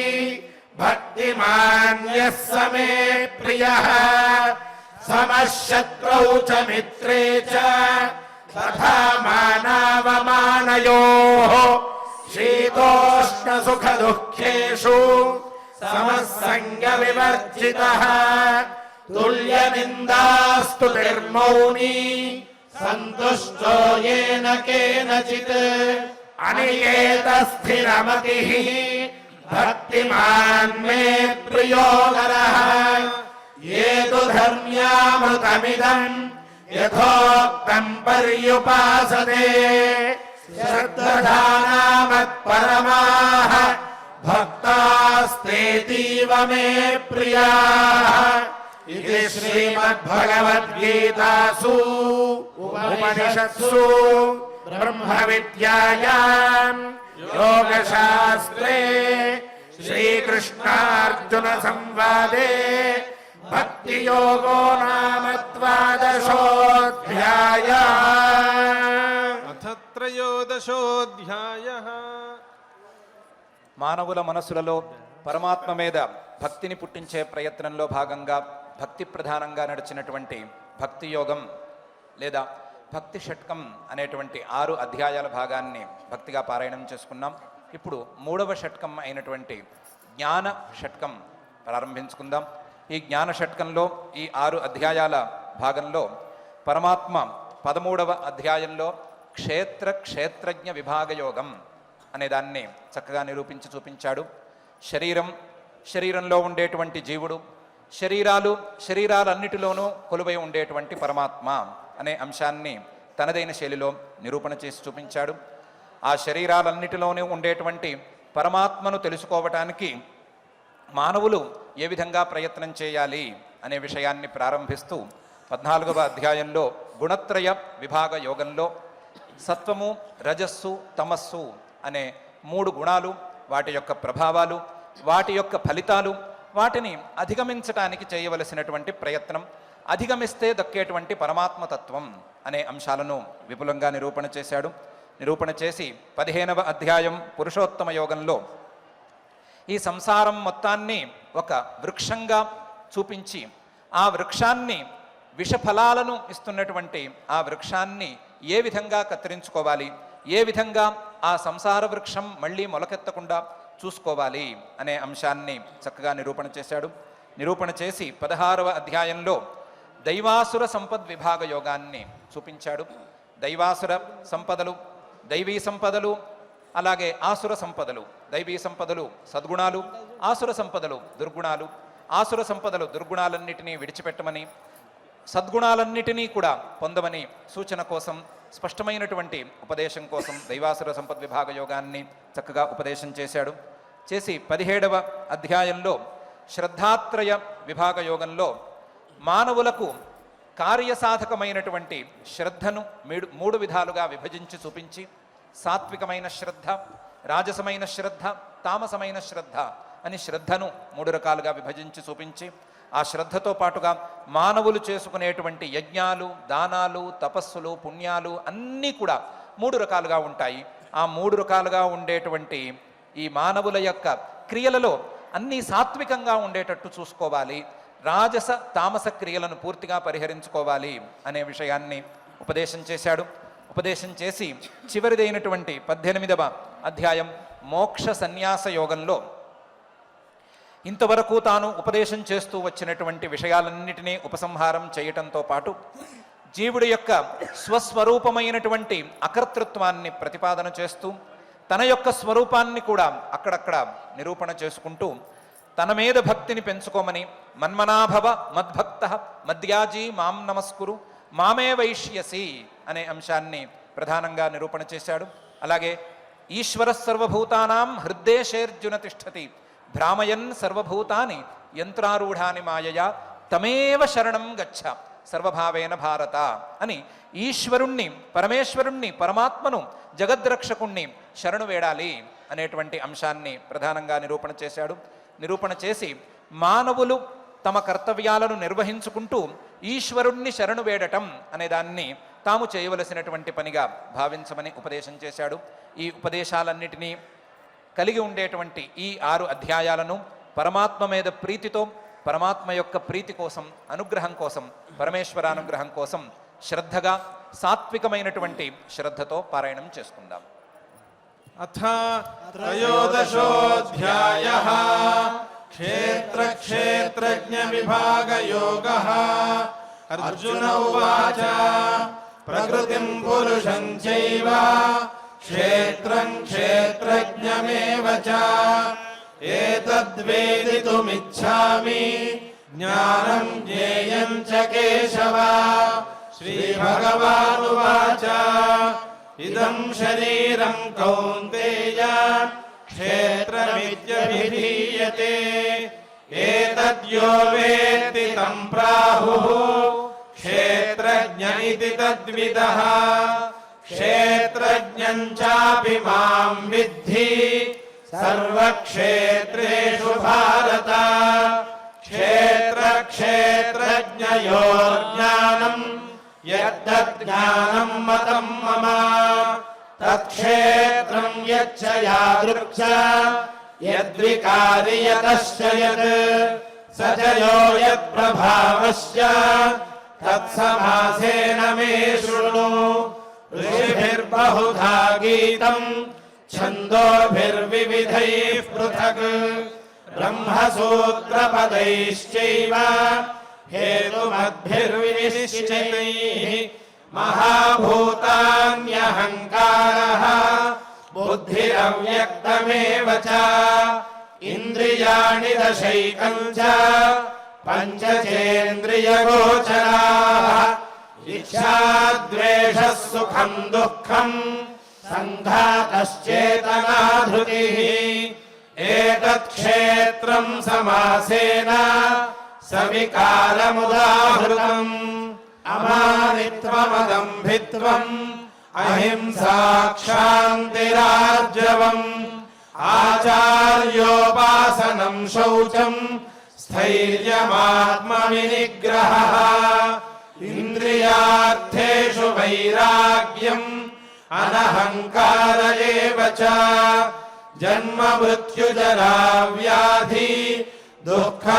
భక్తిమాన్ యః స మే ప్రియః సమశత్రౌ చ మిత్రే చ తథా మానావమానయోః శీతోష్ణ సుఖ దుఃఖేషు సమస్సంగ వివర్జితః తుల్య నిందాస్తుతిర్మౌని సంతుష్టో యేన కేనచిత్ అనికేత స్థిరమతిః భక్తిమాన్ మే ప్రియో నరః ఏ తు ధర్మ్యామృతమిదం యథోక్తం పర్యుపాసతే శ్రద్ధానామత్పరమాః భక్తాస్తేతీవ మే ప్రియాః ఇది శ్రీమద్భగవద్గీతాసు ఉపనిషత్సు బ్రహ్మ విద్యాయాం యోగశాస్త్రే శ్రీకృష్ణార్జున సంవాదే భక్తి యోగో నామ ద్వాదశోऽధ్యాయः. అథ త్రయోదశోऽధ్యాయः. మానవుల మనసులలో పరమాత్మ మీద భక్తిని పుట్టించే ప్రయత్నంలో భాగంగా భక్తి ప్రధానంగా నడిచినటువంటి భక్తి యోగం లేదా భక్తి షట్కం అనేటువంటి 6 అధ్యాయాల భాగాన్ని భక్తిగా పారాయణం చేసుకున్నాం. ఇప్పుడు 3వ షట్కం అయినటువంటి జ్ఞాన షట్కం ప్రారంభించుకుందాం. ఈ జ్ఞాన షట్కంలో ఈ 6 అధ్యాయాల భాగంలో పరమాత్మ 13వ అధ్యాయంలో క్షేత్రజ్ఞ విభాగయోగం అనే దాన్ని చక్కగా నిరూపించి చూపించాడు. శరీరంలో ఉండేటువంటి జీవుడు, శరీరాలన్నిటిలోనూ కొలువై ఉండేటువంటి పరమాత్మ అనే అంశాన్ని తనదైన శైలిలో నిరూపణ చేసి చూపించాడు. ఆ శరీరాలన్నిటిలోనూ ఉండేటువంటి పరమాత్మను తెలుసుకోవటానికి మానవులు ఏ విధంగా ప్రయత్నం చేయాలి అనే విషయాన్ని ప్రారంభిస్తూ 14వ అధ్యాయంలో గుణత్రయ విభాగ యోగంలో సత్వము, రజస్సు, తమస్సు అనే 3 గుణాలు, వాటి యొక్క ప్రభావాలు, వాటి యొక్క ఫలితాలు, వాటిని అధిగమించటానికి చేయవలసినటువంటి ప్రయత్నం, అధిగమిస్తే దక్కేటువంటి పరమాత్మతత్వం అనే అంశాలను విపులంగా నిరూపణ చేశాడు. నిరూపణ చేసి 15వ అధ్యాయం పురుషోత్తమ యోగంలో ఈ సంసారం మొత్తాన్ని ఒక వృక్షంగా చూపించి ఆ వృక్షాన్ని విషఫలాలను ఇస్తున్నటువంటి ఆ వృక్షాన్ని ఏ విధంగా కత్తిరించుకోవాలి, ఏ విధంగా ఆ సంసార వృక్షం మళ్ళీ మొలకెత్తకుండా చూసుకోవాలి అనే అంశాన్ని చక్కగా నిరూపణ చేశాడు. నిరూపణ చేసి 16వ అధ్యాయంలో దైవాసుర సంపద్ విభాగ యోగాన్ని చూపించాడు. దైవాసుర సంపదలు, దైవీ సంపదలు, అలాగే ఆసుర సంపదలు. దైవీ సంపదలు సద్గుణాలు, ఆసుర సంపదలు దుర్గుణాలు. ఆసుర సంపదలు దుర్గుణాలన్నిటినీ విడిచిపెట్టమని, సద్గుణాలన్నిటినీ కూడా పొందమని సూచన కోసం, స్పష్టమైనటువంటి ఉపదేశం కోసం దైవాసుర సంపద్ విభాగ యోగాన్ని చక్కగా ఉపదేశం చేశాడు. చేసి 17వ అధ్యాయంలో శ్రద్ధాత్రయ విభాగ యోగంలో మానవులకు కార్యసాధకమైనటువంటి శ్రద్ధను 3 విధాలుగా విభజించి చూపించి, సాత్వికమైన శ్రద్ధ, రాజసమైన శ్రద్ధ, తామసమైన శ్రద్ధ అని శ్రద్ధను 3 రకాలుగా విభజించి చూపించి, ఆ శ్రద్ధతో పాటుగా మానవులు చేసుకునేటువంటి యజ్ఞాలు, దానాలు, తపస్సులు, పుణ్యాలు అన్నీ కూడా 3 రకాలుగా ఉంటాయి. ఆ 3 రకాలుగా ఉండేటువంటి ఈ మానవుల యొక్క క్రియలలో అన్నీ సాత్వికంగా ఉండేటట్టు చూసుకోవాలి, రాజస తామస క్రియలను పూర్తిగా పరిహరించుకోవాలి అనే విషయాన్ని ఉపదేశం చేశాడు. ఉపదేశం చేసి చివరిదైనటువంటి 18వ అధ్యాయం మోక్ష సన్యాస యోగంలో ఇంతవరకు తాను ఉపదేశం చేస్తూ వచ్చినటువంటి విషయాలన్నిటినీ ఉపసంహారం చేయటంతో పాటు జీవుడి యొక్క స్వస్వరూపమైనటువంటి అకర్తృత్వాన్ని ప్రతిపాదన చేస్తూ తన యొక్క స్వరూపాన్ని కూడా అక్కడక్కడ నిరూపణ చేసుకుంటూ తన మీద భక్తిని పెంచుకోమని, మన్మనాభవ మద్భక్త మద్యాజీ మాం నమస్కురు మామే వైష్యసి అనే అంశాన్ని ప్రధానంగా నిరూపణ చేశాడు. అలాగే ఈశ్వర సర్వభూతానాం హృద్దేశేర్జున తిష్టతి భ్రామయన్ సర్వభూతాని యంత్రారూఢాని మాయయా తమేవ శరణం గచ్చ సర్వభావేన భారత అని ఈశ్వరుణ్ణి, పరమేశ్వరుణ్ణి, పరమాత్మను, జగద్రక్షకుణ్ణి శరణు వేడాలి అనేటువంటి అంశాన్ని ప్రధానంగా నిరూపణ చేశాడు. నిరూపణ చేసి మానవులు తమ కర్తవ్యాలను నిర్వహించుకుంటూ ఈశ్వరుణ్ణి శరణు వేడటం అనే దాన్ని తాము చేయవలసినటువంటి పనిగా భావించమని ఉపదేశం చేశాడు. ఈ ఉపదేశాలన్నిటినీ కలిగి ఉండేటువంటి ఈ 6 అధ్యాయాలను పరమాత్మ మీద ప్రీతితో, పరమాత్మ యొక్క ప్రీతి కోసం, అనుగ్రహం కోసం, పరమేశ్వరానుగ్రహం కోసం శ్రద్ధగా, సాత్వికమైనటువంటి శ్రద్ధతో పారాయణం చేసుకుందాం. అథ త్రయోదశోऽధ్యాయः క్షేత్రజ్ఞ విభాగ యోగः. అర్జున ఉవాచ ప్రకృతిం పురుషం చైవ క్షేత్రం క్షేత్రజ్ఞమేవ చ ఏతద్వేదితుమిచ్ఛామి జ్ఞానం జ్ఞేయం చ కేశవ. శ్రీభగవానువాచ ఇదం శరీరం కౌంతేయ క్షేత్రమిత్యభిధీయతే ఏతద్యో వేత్తి తం ప్రాహుః క్షేత్రజ్ఞ ఇతి తద్విదః. క్షేత్రజ్ఞం చాపి మాం విద్ధి సర్వక్షేత్రేషు భారత. క్షేత్రజ్ఞయోర్జ్ఞానం యద్దజ్ఞానం మతం మమ తత్క్షేత్రం యచ్చ యాదృక్ష యద్వికారి యతశ్చ యత్ స చ యో యత్ప్రభావశ్చ తత్సమాసేన మే శృణు. ఋషిభిర్బహుధా గీతం ఛందోభిర్వివిధైః పృథక్ బ్రహ్మసూత్రపदैश्चैव हेतुमद्भिर्विनिश्चितैः. महाभूतान्यहङ्कारः बुद्धिरव्यक्तमेव च इन्द्रियाणि दशैकं च पञ्चचेन्द्रियगोचराः. इच्छा द्वेषः सुखं दुःखं सङ्घातश्चेतना धृतिः. एतत् क्षेत्रं समासेन सविकारमुदाहृतम्. అమానిత్వమదంభిత్వం అహింసాక్షాంతిరార్జవం ఆచార్యోపాసనం శౌచం స్థైర్యమాత్మవినిగ్రహः ఇంద్రియార్థేషు వైరాగ్యం అనహంకార ఏవ చ జన్మ మృత్యుజరా వ్యాధి దుఃఖదోషానుదర్శనం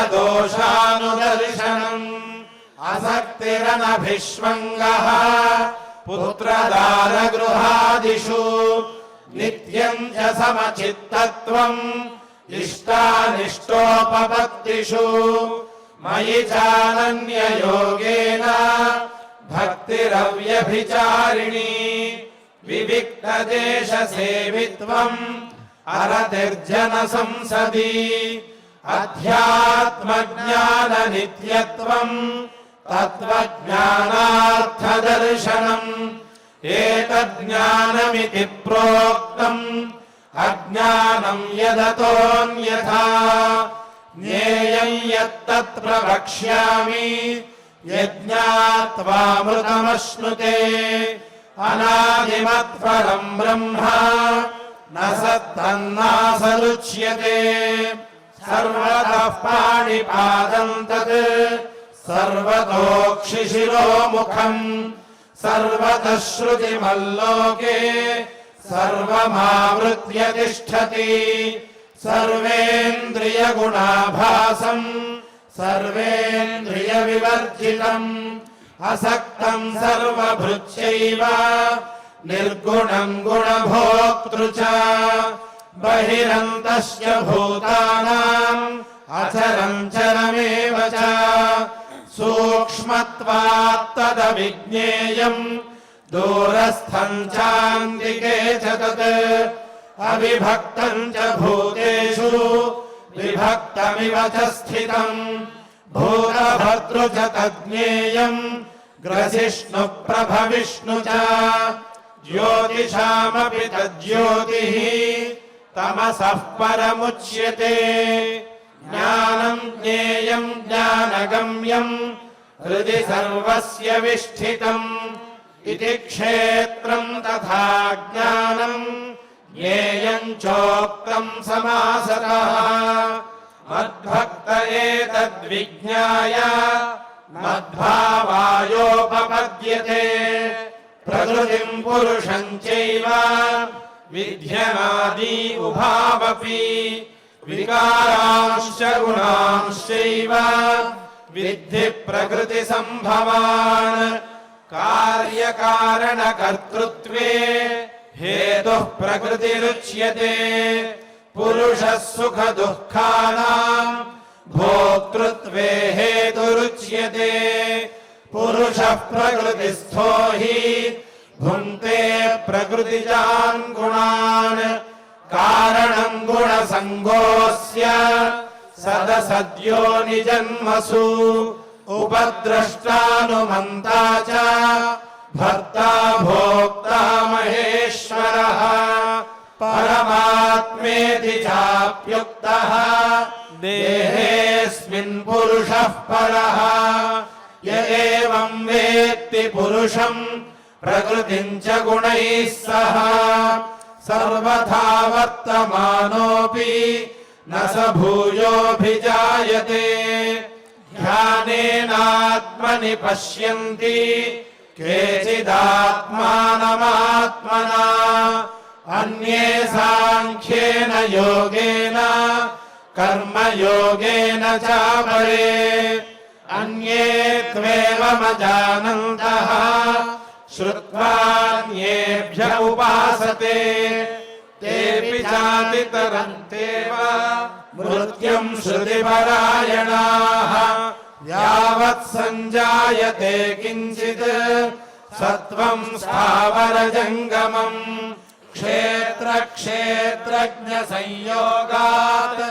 అసక్తిరనభిష్వంగః పుత్రదారగృహాదిషు నిత్యం చ సమచిత్తత్వం ఇష్టానిష్టోపపత్తిషు మయి చానన్యయోగేన భక్తిరవ్యభిచారిణి వివిక్తదేశసేవిత్వం అరతిర్జన సంసది అధ్యాత్మజ్ఞాననిత్యత్వం తత్వజ్ఞానార్థదర్శనం ఏతజ్ఞానమితి ప్రోక్తం అజ్ఞానం యదతోన్యథా జ్ఞేయం యత్తత్ ప్రవక్ష్యామి యజ్ఞాత్వామృతమశ్నుతే అనాదిమత్పరం బ్రహ్మ న సత్తన్నాసరుచ్యతే సర్వతః పాణిపాదం తత్ సర్వతోక్షిశిరోముఖం సర్వతః శ్రుతిమల్లోకే సర్వమావృత్య తిష్ఠతి సర్వేంద్రియగుణాభాసం సర్వేంద్రియ వివర్జితం అసక్తం సర్వభృత్యైవ నిర్గుణం గుణభోక్తృ చ బహిరంతస్య భూతానాం అచరం చరమేవ చ సూక్ష్మత్వాత్ తదవిజ్ఞేయం దూరస్థం చాంతికే చ తత్ అవిభక్తం చ భూతేషు విభక్తమివ చ స్థితం భూతభర్తృ చ తజ్ఞేయం గ్రసిష్ణు ప్రభవిష్ణు చ జ్యోతిషామపి తజ్జ్యోతిః తమసః పరముచ్యతే జ్ఞానం జ్ఞేయం జ్ఞానగమ్యం హృది సర్వస్య విష్ఠితం ఇతి క్షేత్రం తథా జ్ఞానం జ్ఞేయం చోక్తం సమాసతః మద్భక్త ఏతద్విజ్ఞాయ మద్భావాయోపపద్యతే ప్రకృతిం పురుషం చైవ విద్యనాది ఉభావపి వికారాంశ్చ గుణాంశ్చైవ విద్ధి ప్రకృతి సంభవాన్ కార్యకారణకర్తృత్వే హేతుః ప్రకృతిరుచ్యతే పురుషः సుఖ దుఃఖానాం భోక్తృత్వే హేతురుచ్యతే పురుషः ప్రకృతిస్థో హి భుంక్తే ప్రకృతిజాన్ గుణాన్ కారణం గుణసంగోస్య సదసద్యో నిజన్మసు ఉపద్రష్టానుమంతా చ భర్తా భోక్తా మహేశ్వరః పరమాత్మేతి చాప్యుక్తః దేహేస్మిన్ పురుషః పరః య ఏవం వేత్తి పురుషం ప్రకృతిం చ గుణైః సహ సర్వథా వర్తమానోపి న స భూయోభిజాయతే ధ్యానేనాత్మని పశ్యంతి కేచిదాత్మానమాత్మనా అన్యే సాంఖ్యేన యోగేన కర్మయోగేన చాపరే అన్యే త్వేవమజానంతః శ్రుత్వాన్యేభ్య ఉపాసతే తేపి చాతితరంతేవ మృత్యుం శృతిపరాయణాః యావత్ సంజాయతే కించిత్ సత్వం స్థావర జంగమం క్షేత్ర క్షేత్రజ్ఞ సంయోగాత్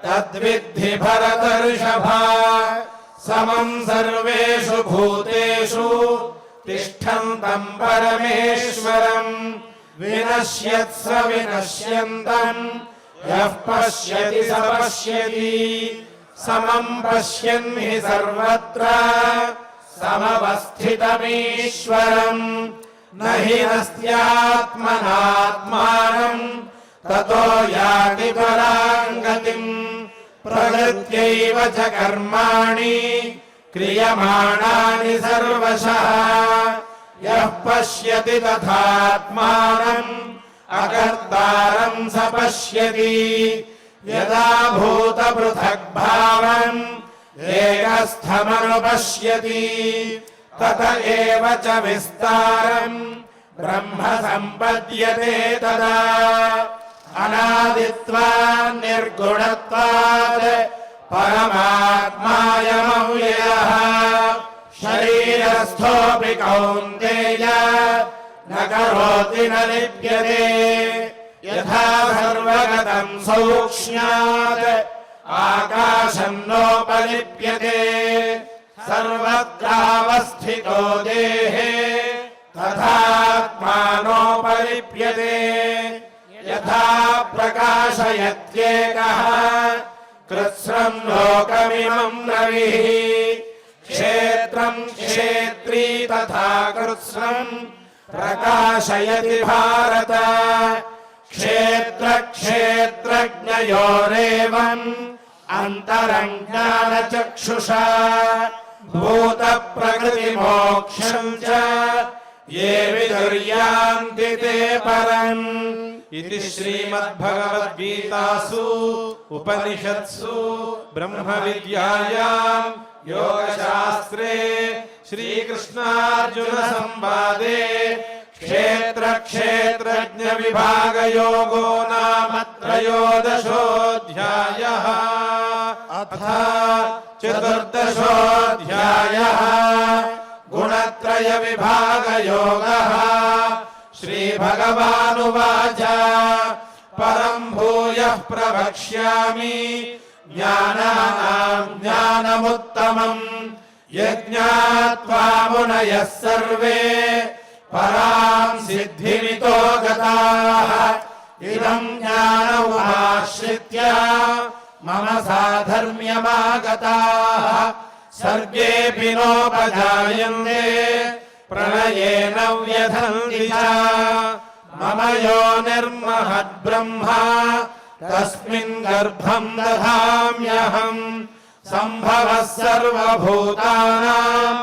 తద్విద్ధి భరతర్షభ సమం సర్వేషు భూతేషు తిష్టంతం పరమేశ్వరం వినశ్యత్స వినశ్యంతం యః పశ్యతి స పశ్యతి సమం పశ్యన్ హి సర్వత్ర समवस्थितमीश्वरम् न हि नस्त्यात्मनात्मानम् ततो याति पराम् गतिम् प्रकृत्यैव च कर्माणि क्रियमाणानि सर्वशः यः पश्यति तथात्मानम् अकर्तारम् स पश्यति यदा भूतपृथग्भावम् एकस्थमनुपश्यति तत एव च विस्तारम् ब्रह्म सम्पद्यते तदा अनादित्वान् निर्गुणत्वात् परमात्मायमव्ययः शरीरस्थोऽपि कौन्तेय न करोति न लिप्यते यथा सर्वगतम् सौक्ष्म्यात् आकाशम् नोपलिप्यते सर्वत्रावस्थितो देहे तथात्मानोपलिप्यते यथा प्रकाशयत्येकः कृत्स्नम् लोकमिमम् रविः क्षेत्रम् क्षेत्री तथा कृत्स्नम् प्रकाशयति भारत क्षेत्र क्षेत्रज्ञयोरेवम् अन्तरम् ज्ञानचक्षुषा भूत प्रकृतिमोक्षम् च ये विदुर्यान्ति ते परम् इति श्रीमद्भगवद्गीतासु उपनिषत्सु ब्रह्मविद्यायाम् योगशास्त्रे श्रीकृष्णार्जुन संवादे क्षेत्र क्षेत्रज्ञ विभागयोगो नाम त्रयोदशोऽध्यायः अथ चतुर्दशोऽध्यायः गुणत्रय विभागयोगः श्रीभगवानुवाच परम् भूयः प्रवक्ष्यामि ज्ञानानाम् ज्ञानमुत्तमम् यज्ञात्वा मुनयः सर्वे पराम् सिद्धिमितो गताः इदम् ज्ञानमुपाश्रित्य मम साधर्म्यमागताः सर्गेऽपि नोपजायन्ते प्रलयेन व्यथन्ति च मम योनिर्महद्ब्रह्मा तस्मिन् गर्भम् दधाम्यहम् सम्भवः सर्वभूतानाम्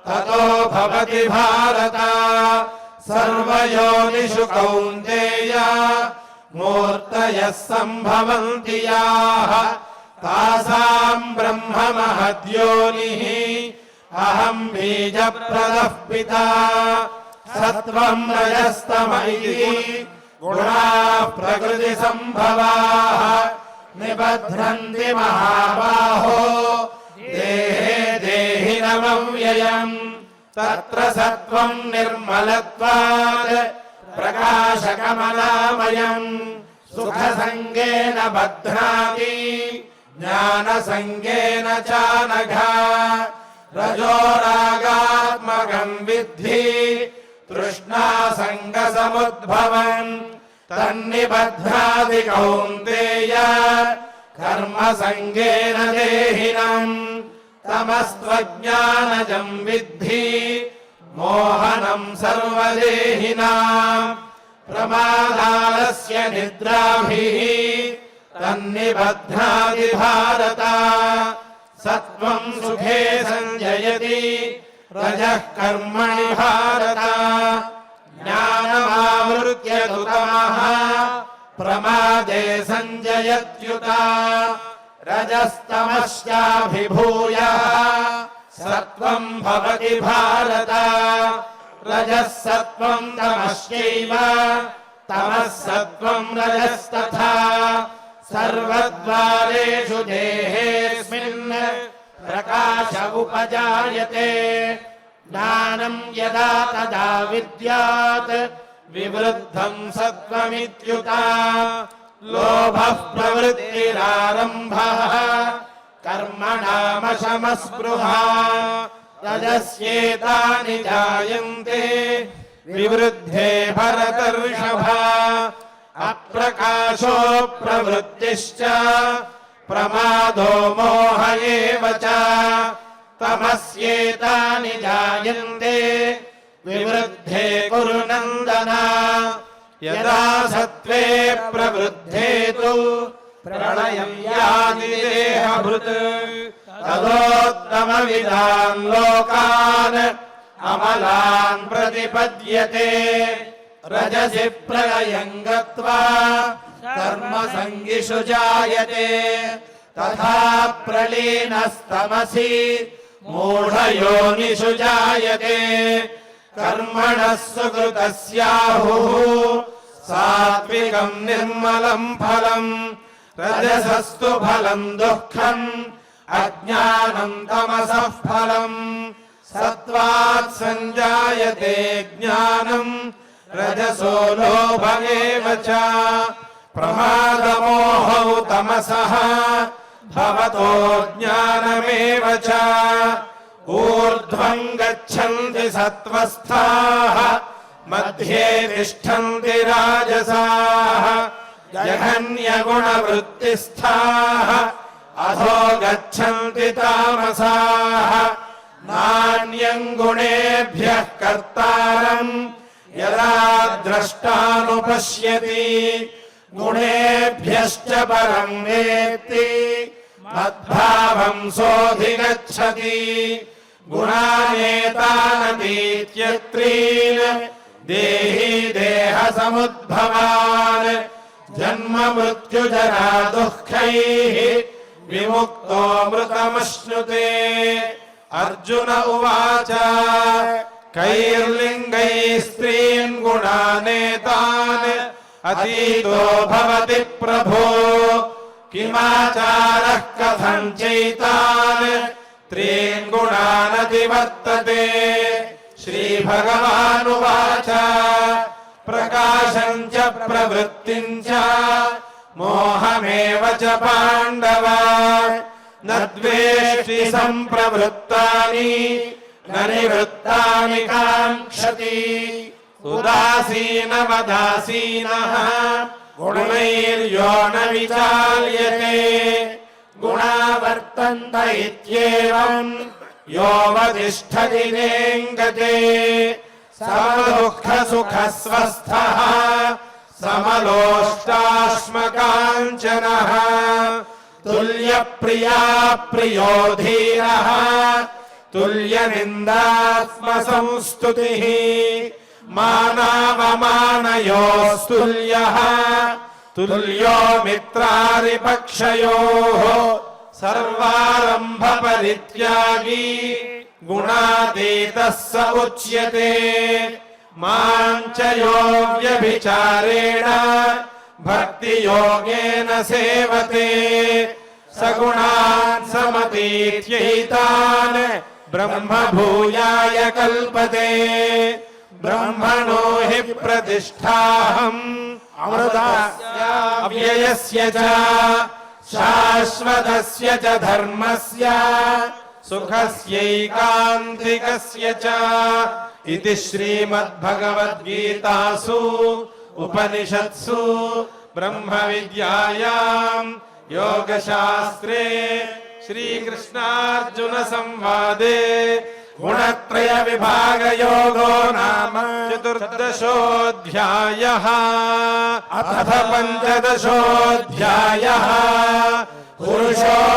ततो भवति भारत सर्वयोनिषु कौन्तेय मूर्तयः सम्भवन्ति याः तासाम् ब्रह्म महद्योनिः अहम् बीजप्रदः पिता सत्त्वम् रजस्तम इति गुणाः प्रकृतिसम्भवाः निबध्नन्ति महाबाहो देहे देहिनमव्ययम् तत्र सत्त्वम् निर्मलत्वात् प्रकाशकमलामयम् सुखसङ्गेन बध्नाति ज्ञानसङ्गेन चानघा रजोरागात्मकम् विद्धि तृष्णासङ्गसमुद्भवम् तन्निबध्नाति कौन्तेय कर्मसङ्गेन देहिनम् तमस्त्वज्ञानजम् विद्धि मोहनम् सर्वदेहिनाम् प्रमादालस्य निद्राभिः तन्निबध्नाति भारत सत्त्वम् सुखे सञ्जयति रजः कर्मणि भारत ज्ञानमावृत्य तु तमः प्रमादे सञ्जयत्युत रजस्तमश्चाभिभूय सत्त्वम् भवति भारत रजः सत्त्वम् तमश्चैव तमः सत्त्वम् रजस्तथा सर्वद्वारेषु देहेऽस्मिन् प्रकाश उपजायते ज्ञानम् यदा तदा विद्यात् विवृद्धम् सत्त्वमित्युत लोभः प्रवृत्तिरारम्भः कर्मणामशमस्पृहा रजस्येतानि जायन्ते विवृद्धे भरतर्षभ अप्रकाशो प्रवृत्तिश्च प्रमादो मोह एव च तमस्येतानि जायन्ते विवृद्धे कुरु नन्दन यदा सत्त्वे प्रवृद्धे तु प्रलयं याति देहभृत् तदोत्तमविदान् लोकान् अमलान् प्रतिपद्यते रजसि प्रलयं गत्वा कर्मसङ्गिषु जायते तथा प्रलीनस्तमसि मूढयोनिषु जायते कर्मणः सुकृतस्याहुः सात्विकं निर्मलं फलम् रजसस्तु फलं दुःखम् अज्ञानं तमसः फलम् सत्त्वात् सञ्जायते ज्ञानम् रजसो लोभ एव च प्रमादमोहौ तमसः भवतो ज्ञानमेव च ऊर्ध्वं गच्छन्ति सत्त्वस्थाः मध्ये तिष्ठन्ति राजसाः जघन्यगुणवृत्तिस्थाः अधो गच्छन्ति तामसाः नान्यं गुणेभ्यः कर्तारम् यदा द्रष्टानुपश्यति गुणेभ्यश्च परं वेत्ति मद्भावं सोऽधिगच्छति गुणानेतानतीत्यत्रीन् देहि देहसमुद्भवान् जन्म मृत्युजरा दुःखैः विमुक्तो मृतमश्नुते अर्जुन उवाच कैर्लिङ्गैः स्त्रीन् गुणानेतान् अतीतो भवति प्रभो किमाचारः कथं चैतान् त्रीन् गुणानतिवर्तते श्रीभगवानुवाच प्रकाशं च प्रवृत्तिं च मोहमेव च पाण्डव न द्वेष्टि सम्प्रवृत्तानि न निवृत्तानि काङ्क्षति उदासीनवदासीनः गुणैर्यो न विचाल्यते गुणा वर्तन्त इत्येवम् योऽवतिष्ठति नेङ्गते समदुःखसुखस्वस्थः समलोष्टाश्मकाञ्चनः तुल्यप्रिया प्रियो धीरः तुल्यनिन्दात्मसंस्तुतिः मानावमानयोस्तुल्यः तुल्यो मित्रारिपक्षयोः सर्वारम्भपरित्यागी गुणातीतः स उच्यते मां च यो व्यभिचारेण भक्तियोगेन सेवते सगुणान् समतीत्यैतान् ब्रह्मभूयाय कल्पते ब्रह्मणो हि प्रतिष्ठाहम् अमृतस्य अव्ययस्य च शाश्वतस्य च धर्मस्य सुखस्यैकान्तिकस्य च इति श्रीमद्भगवद्गीतासु उपनिषत्सु ब्रह्मविद्यायां योगशास्त्रे श्रीकृष्णार्जुन संवादे गुणत्रय विभागयोगो नाम चतुर्दशोऽध्यायः अथ पञ्चदशोऽध्यायः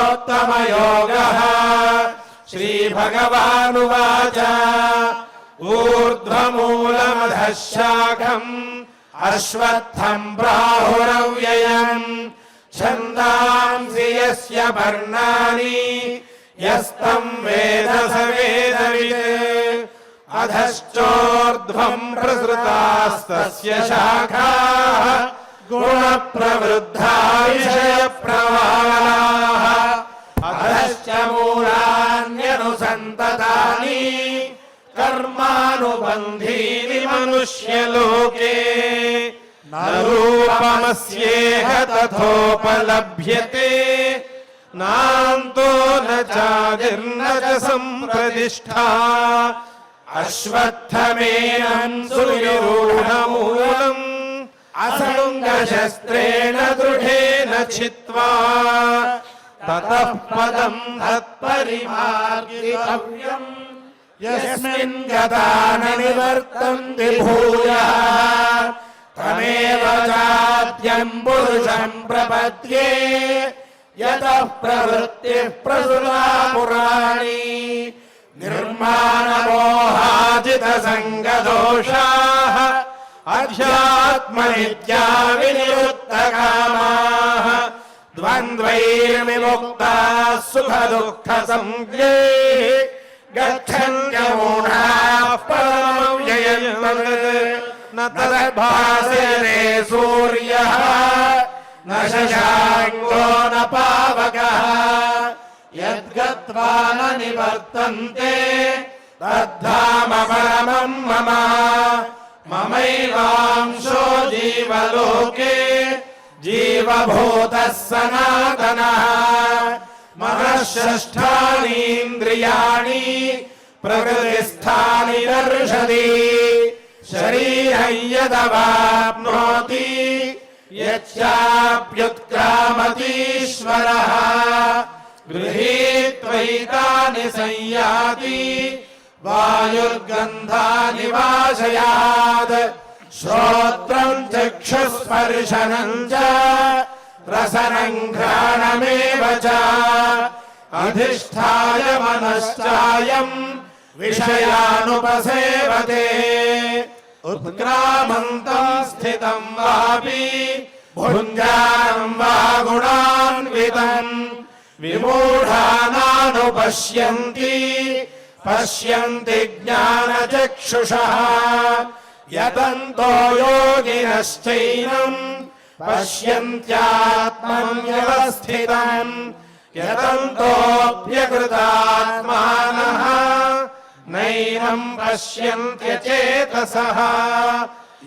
पुरुषोत्तमयोगः श्रीभगवानुवाच ऊर्ध्वमूलमधः शाखम् अश्वत्थम् प्राहुरव्ययम् छन्दांसि यस्य पर्णानि यस्तम् वेद स वेदवित् अधश्चोर्ध्वम् प्रसृतास्तस्य शाखाः गुणप्रवृद्धा विषयप्रवालाः अधश्च मूलान्यनुसन्ततानि कर्मानुबन्धीनि मनुष्यलोके न रूपमस्येह तथोपलभ्यते नान्तो न चादिर्न च सम्प्रतिष्ठा अश्वत्थमेनं सुविरूढमूलम् असङ्गशस्त्रेण दृढेन छित्त्वा ततः पदं तत्परिमार्गितव्यम् यस्मिन् गता न निवर्तन्ति भूयः तमेव चाद्यं पुरुषं प्रपद्ये यतः प्रवृत्तिः प्रसुरा पुराणी निर्माणमोहाजितसङ्गदोषाः अध्यात्मनित्या विनिवृत्तकामाः द्वन्द्वैर्विमुक्ताः सुखदुःखसंज्ञैः गच्छन्त्यमूढाः परमव्ययम् न तद्भासते सूर्यः न शशाङ्को न पावकः यद्गत्वा न निवर्तन्ते तद्धाम परमम् मम ममैवांशो जीवलोके जीवभूतः सनातनः मनःषष्ठानीन्द्रियाणि प्रकृतिस्थानि दर्शति शरीरं यदवाप्नोति यच्चाप्युत्क्रामतीश्वरः गृहीत्वैतानि संयाति वायुर्गन्धानि वाशयात् श्रोत्रं चक्षुस्पर्शनं च रसनं घ्राणमेव च अधिष्ठाय मनश्चायं विषयानुपसेवते उत्क्रामन्तं स्थितं वापि भुञ्जानं वा गुणान्वितं विमूढानानुपश्यन्ति पश्यन्ति ज्ञानचक्षुषः यतन्तो योगिनश्चैनम् पश्यन्त्यात्मन्यवस्थितम् यतन्तोऽप्यकृतात्मानः नैनम् पश्यन्त्यचेतसः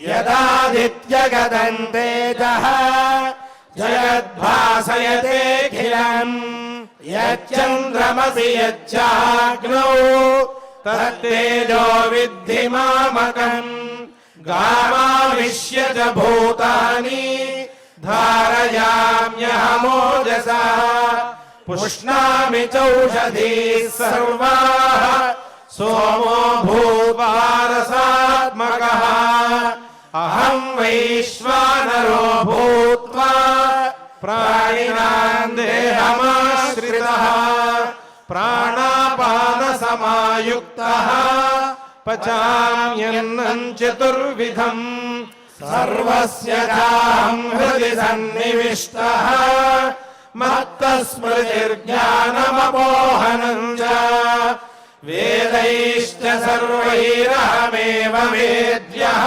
यदादित्यगतम् तेजः जयद्भासयतेऽखिलम् यच्चन्द्रमसि यच्चाग्नौ तत्तेजो विद्धि मामकम् गामाविश्य च भूतानि धारयाम्यहमोजसा पुष्णामि चौषधीः सर्वाः सोमो भूत्वारसात्मकः अहं वैश्वानरो भूत्वा प्राणिनां देहमाश्रितः प्राणापानसमायुक्तः पचाम्यन्नं चतुर्विधम् सर्वस्य चाहं हृदि सन्निविष्टः मत्तस्मृतिर्ज्ञानमपोहनं च वेदैश्च सर्वैरहमेव वेद्यः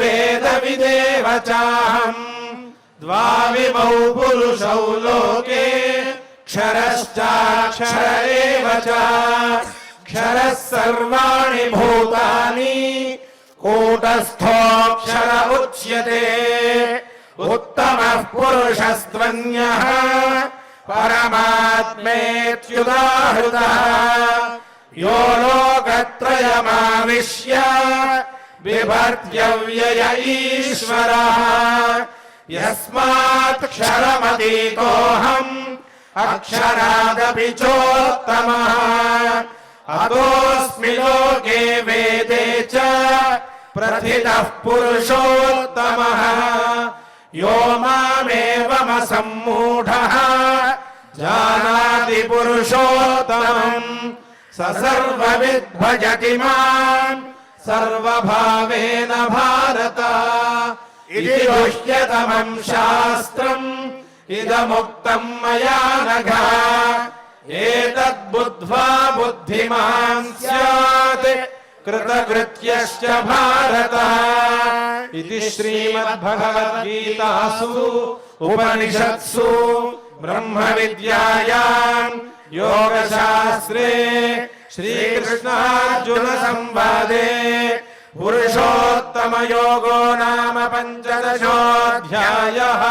वेदान्तकृद्वेदविदेव चाहम् द्वाविमौ पुरुषौ लोके क्षरश्चाक्षर एव च क्षरः सर्वाणि भूतानि कूटस्थोऽक्षर उच्यते उत्तमः पुरुषस्त्वन्यः परमात्मेत्युदाहृतः यो लोकत्रयमाविश्य बिभर्त्यव्यय ईश्वरः यस्मात् क्षरमतीतोऽहम् अक्षरादपि चोत्तमः अतोऽस्मि लोके वेदे च प्रथितः पुरुषोत्तमः यो मामेवमसम्मूढः जानाति पुरुषोत्तमम् स सर्वविद् भजति माम् सर्वभावेन भारत इति गुह्यतमम् शास्त्रम् इदमुक्तम् मया नघ एतद्बुद्ध्वा बुद्धिमान् स्यात् कृतकृत्यश्च भारत इति श्रीमद्भगवद्गीतासु उपनिषत्सु ब्रह्मविद्यायाम् योगशास्त्रे श्रीकृष्णार्जुन संवादे पुरुषोत्तमयोगो नाम 15ोऽध्यायः।